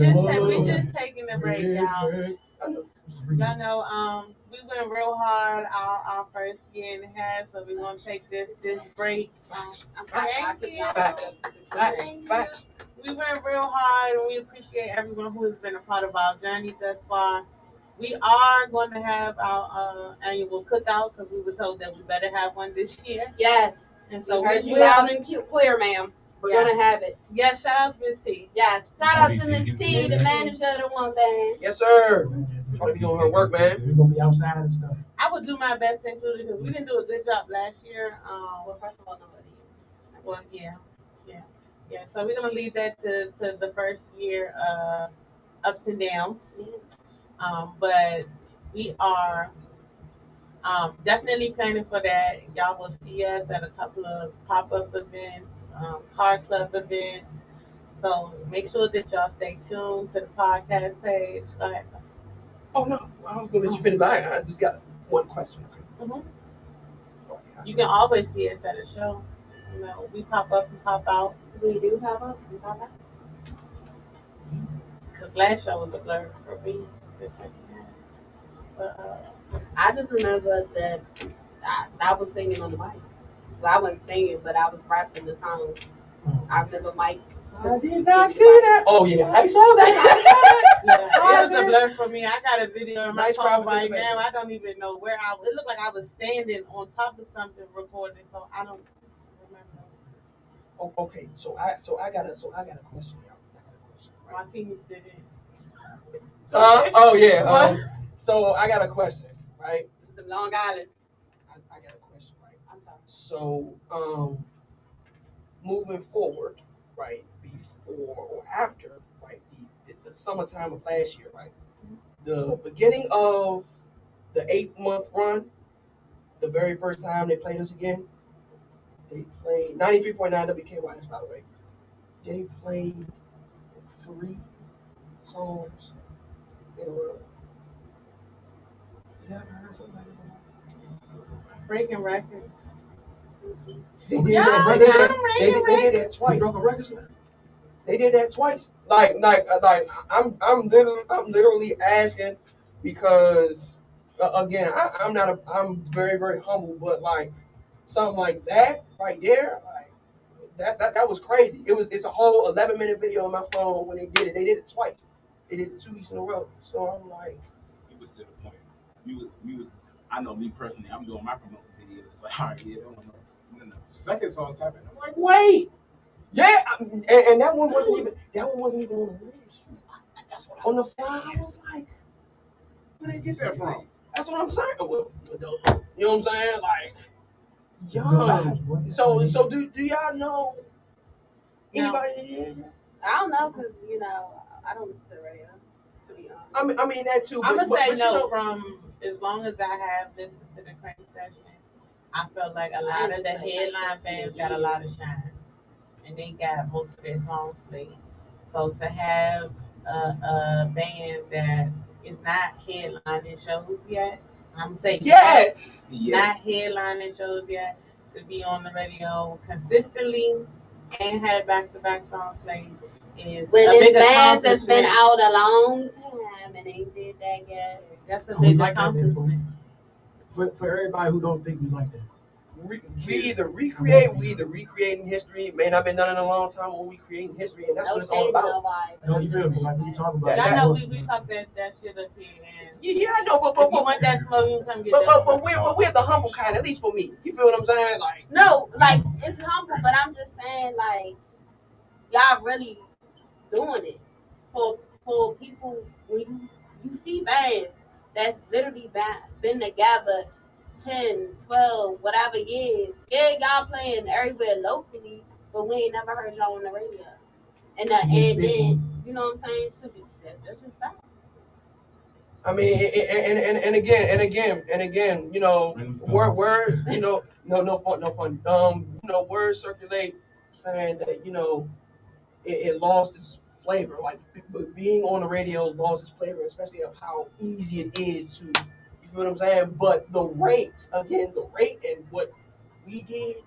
just taking a break, y'all. Y'all know, we went real hard our first year and a half, so we're gonna take this break. Thank you. Facts. We went real hard, and we appreciate everyone who has been a part of our journey thus far. We are going to have our annual cookout because we were told that we better have one this year. Yes. And so we heard you loud and clear, ma'am. We're gonna have it. Yes, shout out to Miss T. Yes, shout out to Miss T, the manager of the one band. Yes, sir. Trying to be doing her work, man. We're gonna be outside and stuff. I would do my best to include it because we didn't do a good job last year. Well, first of all, nobody. Well, yeah. So we're gonna leave that to the first year ups and downs. But we are definitely planning for that. Y'all will see us at a couple of pop-up events, car club events. So make sure that y'all stay tuned to the podcast page. Go ahead. Oh no, I was gonna let you finish. I just got one question. Mm-hmm. You can always see us at a show. You know, we pop up and pop out. We do pop up and pop out. Because last show was a blur for me. I just remember that I was singing on the mic. Well, I wasn't singing, but I was rapping the song. I remember Mike. I did not see that. Oh yeah, I saw that. Yeah, it was a blur for me. I got a video in my phone right now. I don't even know where I was. It looked like I was standing on top of something recording, so I don't remember. Oh, okay, so I got a question, y'all. Right? Martinez did it. Oh yeah. So I got a question, right? This is Long Island. I got a question, right? I'm sorry. So moving forward, right, before or after, right, the summertime of last year, right, the beginning of the 8-month run, the very first time they played us again, they played 93.9 WKYS, by the way. They played 3 songs in a row. You ever heard somebody breaking records? They did that twice. They did that twice. Like I'm literally asking because again I'm very, very humble, but like something like that right there, like that was crazy. It's a whole 11-minute video on my phone when they did it. They did it twice. They did it 2 weeks in a row. So I'm like, it was to the point. We was. I know me personally. I'm doing my promotion videos. Like, all right, yeah, don't know. And then the second song happened. I'm like, wait, yeah, and that one wasn't even on the list. That's what on the fly. I was like, where did they get that from? That's what I'm saying. Well, you know what I'm saying? Like, young. So do y'all know anybody that did that? I don't know because I don't listen to the radio. To be honest. I mean that too. I'm gonna say no from as long as I have listened to the crank session, I felt like a lot of the headline bands got a lot of shine, and they got most of their songs played. So to have a band that is not headlining shows yet, I'm saying not headlining shows yet, to be on the radio consistently and have back-to-back songs played is when a this big band that's been accomplishment. out a long time and they did that yet. That's a We big like that then accomplishment. for everybody who don't think we like that. We either recreating history. It may not been done in a long time, or we creating history, and that's what it's all about. No, you feel me? Like we talk about. I know we talk that shit up here, and Yeah, I know, but if you want that smoke, you can come get that smoke. but we're the humble kind, at least for me. You feel what I'm saying? Like No, like it's humble, but I'm just saying, like y'all really doing it for people. When you see bands that's literally been together 10, 12, whatever years. Yeah, y'all playing everywhere locally, but we ain't never heard y'all on the radio. And then you know what I'm saying? That's just facts. I mean, and again, you know, words, you know, no fun. You know, words circulate saying that, you know, it lost its flavor. Like being on the radio lost its flavor, especially of how easy it is to. You feel what I'm saying? But the rate and what we did.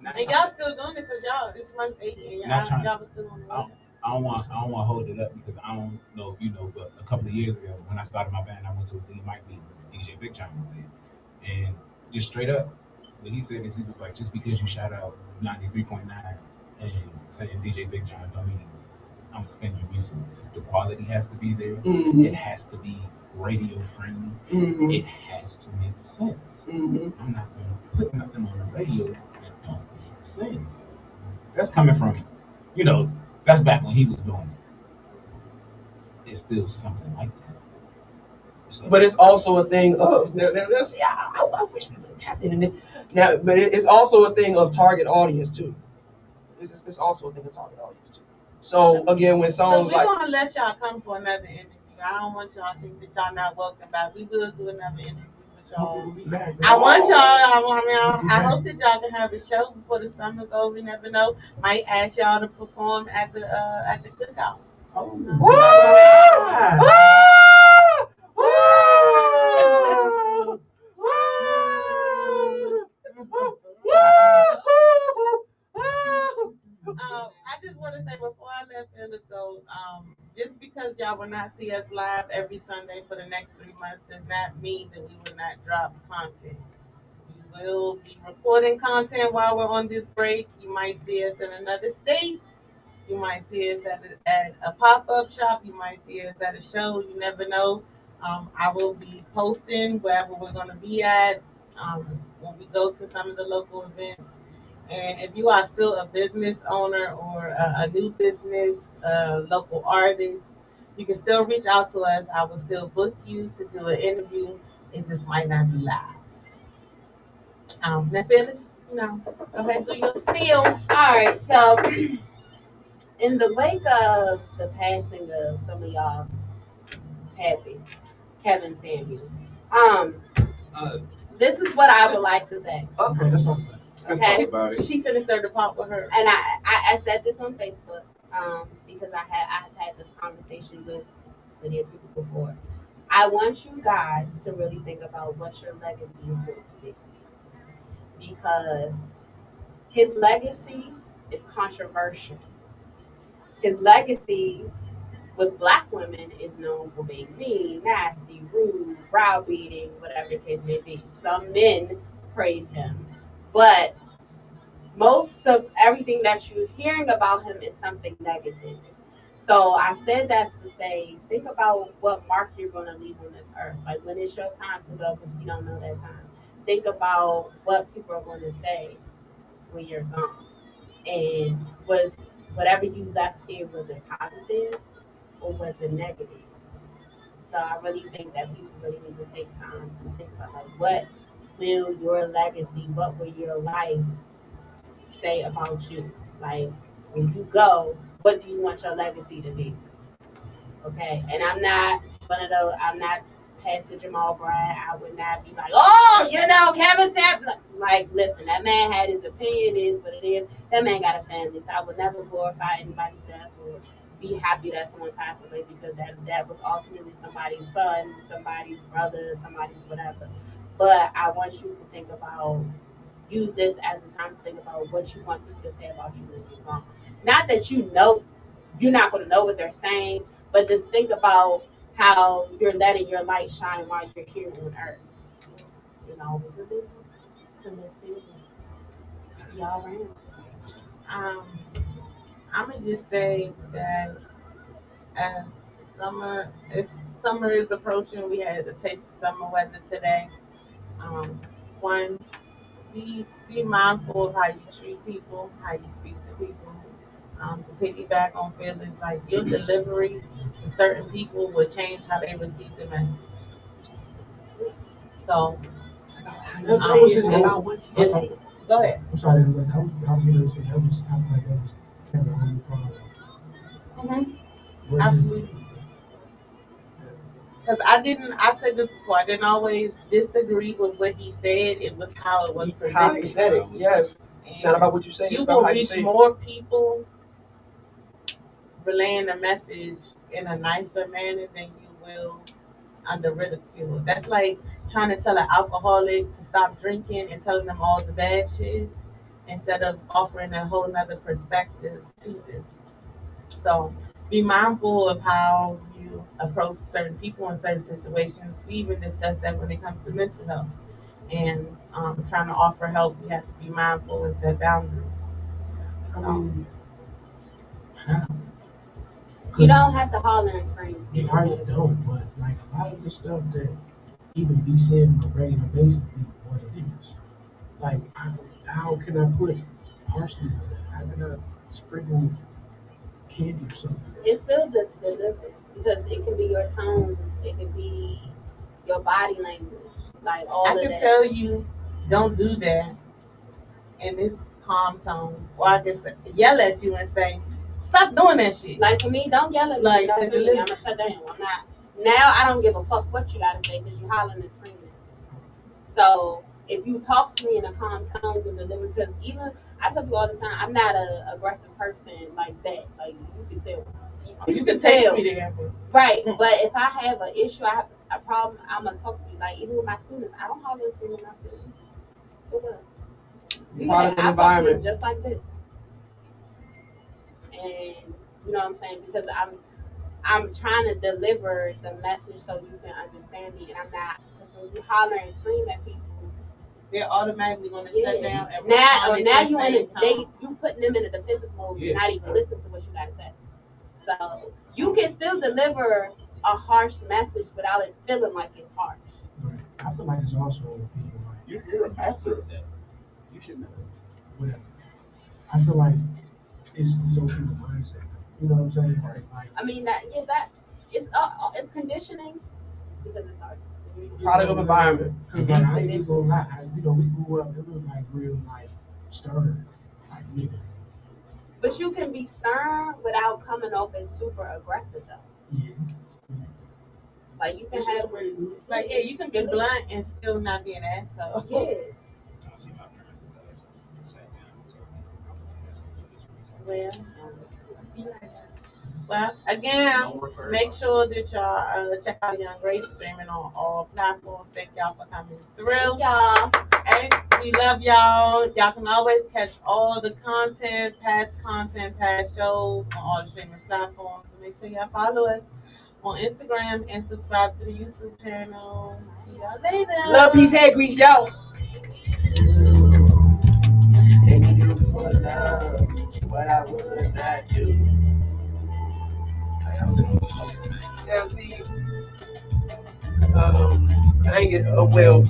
And y'all still doing it because y'all this month 8 and y'all was still on the radio. I don't want to hold it up because I don't know if you know, but a couple of years ago when I started my band, I went to a Lee Mike meeting. DJ Big John was there, and just straight up, what he said is he was like, just because you shout out 93.9 and saying DJ Big John, don't mean I'm gonna spin your music. The quality has to be there. Mm-hmm. It has to be radio friendly. Mm-hmm. It has to make sense. Mm-hmm. I'm not gonna put nothing on the radio that don't make sense. That's coming from, you know, that's back when he was doing it. It's still something like that. So, But it's also a thing of let's see. I wish we would have tapped into it now. But it's also a thing of target audience too. It's also a thing of target audience too. So again, when songs we're gonna let y'all come for another interview. I don't want y'all to think that y'all not welcome back. We will do another interview with y'all. I want y'all. I hope that y'all can have a show before the summer's over. You never know. Might ask y'all to perform at the cookout. I just want to say before I let Phyllis go, just because y'all will not see us live every Sunday for the next 3 months does not mean that we will not drop content. We will be recording content while we're on this break. You might see us in another state. You might see us at a pop-up shop. You might see us at a show. You never know. I will be posting wherever we're going to be at when we go to some of the local events. And if you are still a business owner or a new business, local artist, you can still reach out to us. I will still book you to do an interview. It just might not be live. Now, Phyllis, you know, go ahead and do your spiel. All right, so in the wake of the passing of some of y'all's happy, Kevin Samuels, this is what I would like to say. Okay, that's fine. Let's talk about it. She finished her part with her. And I said this on Facebook because I have had this conversation with many of people before. I want you guys to really think about what your legacy is going to be, because his legacy is controversial. His legacy with Black women is known for being mean, nasty, rude, browbeating, whatever the case may be. Some men praise him, but most of everything that you're hearing about him is something negative. So I said that to say, think about what mark you're going to leave on this earth. Like when it's your time to go, because we don't know that time. Think about what people are going to say when you're gone. And was whatever you left here, was it positive or was it negative? So I really think that people really need to take time to think about, like, what will your legacy, what will your life say about you? Like, when you go, what do you want your legacy to be? Okay, and I'm not one of those. I'm not Pastor Jamal Bryant. I would not be like, oh, you know, Kevin Tapp. Like, listen, that man had his opinion. It is what it is. That man got a family, so I would never glorify anybody's death or be happy that someone passed away because that was ultimately somebody's son, somebody's brother, somebody's whatever. But I want you to think about, use this as a time to think about what you want people to say about you when you're gone. Not that you know, you're not going to know what they're saying, but just think about how you're letting your light shine while you're here on earth. You know, to live fearless. See y'all around. I'm gonna just say that as summer is approaching, we had a taste of summer weather today. One, be mindful of how you treat people, how you speak to people. To piggyback on Phyllis, like your delivery to certain people will change how they receive the message. So, Go ahead. I'm sorry, I was going to say I feel like that was kind of only problem. Absolutely. Because I said this before, I didn't always disagree with what he said. It was how it was presented. How he said it, yes. It's not about what you say. You will reach more people relaying the message in a nicer manner than you will under ridicule. That's like trying to tell an alcoholic to stop drinking and telling them all the bad shit instead of offering a whole nother perspective to them. So be mindful of how you approach certain people in certain situations. We even discussed that when it comes to mental health. And trying to offer help, you have to be mindful and set boundaries. You don't have to holler and scream. You already don't, but like a lot of the stuff that even be said on a regular basis be what it is. Like, how can I put parsley on it? How can I sprinkle candy or something? It's still the delivery because it can be your tone, it can be your body language, like all of that. I can tell you, don't do that in this calm tone, or I can yell at you and say, stop doing that shit. Like for me, don't yell at me. Like, I'm gonna shut down. I'm not. Now I don't give a fuck what you gotta say because you hollering and screaming. So if you talk to me in a calm tone with delivery, because even I tell you all the time, I'm not a aggressive person like that. Like you can tell. You can take me there. Right, but if I have an issue, I have a problem, I'm gonna talk to you. Like even with my students, I don't holler and scream with my students. Part of the environment, just like this. And you know what I'm saying? Because I'm trying to deliver the message so you can understand me, and I'm not. Because when you holler and scream at people, they're automatically going to shut down. Now you in you putting them in a defensive mode, not even listening to what you gotta say. So you can still deliver a harsh message without it feeling like it's harsh. Right. I feel like it's also people like you're a master of that. You should know. Whatever. I feel like it's okay with mindset. You know what I'm saying? Right. Like, I mean that it's conditioning because it's hard. Product of environment. Like, I ain't gonna lie. We grew up. It was like real like stern, like nigga. But you can be stern without coming off as super aggressive though. Yeah. Like you can have like you can be blunt and still not be an asshole. Yeah. Well, again, make sure that y'all check out Young Grace streaming on all platforms. Thank y'all for coming through. Y'all. Hey, we love y'all. Y'all can always catch all the content, past shows on all the streaming platforms. So make sure y'all follow us on Instagram and subscribe to the YouTube channel. See y'all later. Love, peace, hey, grease, y'all. Thank you for love, what I would not do. Yeah, see, I ain't get well.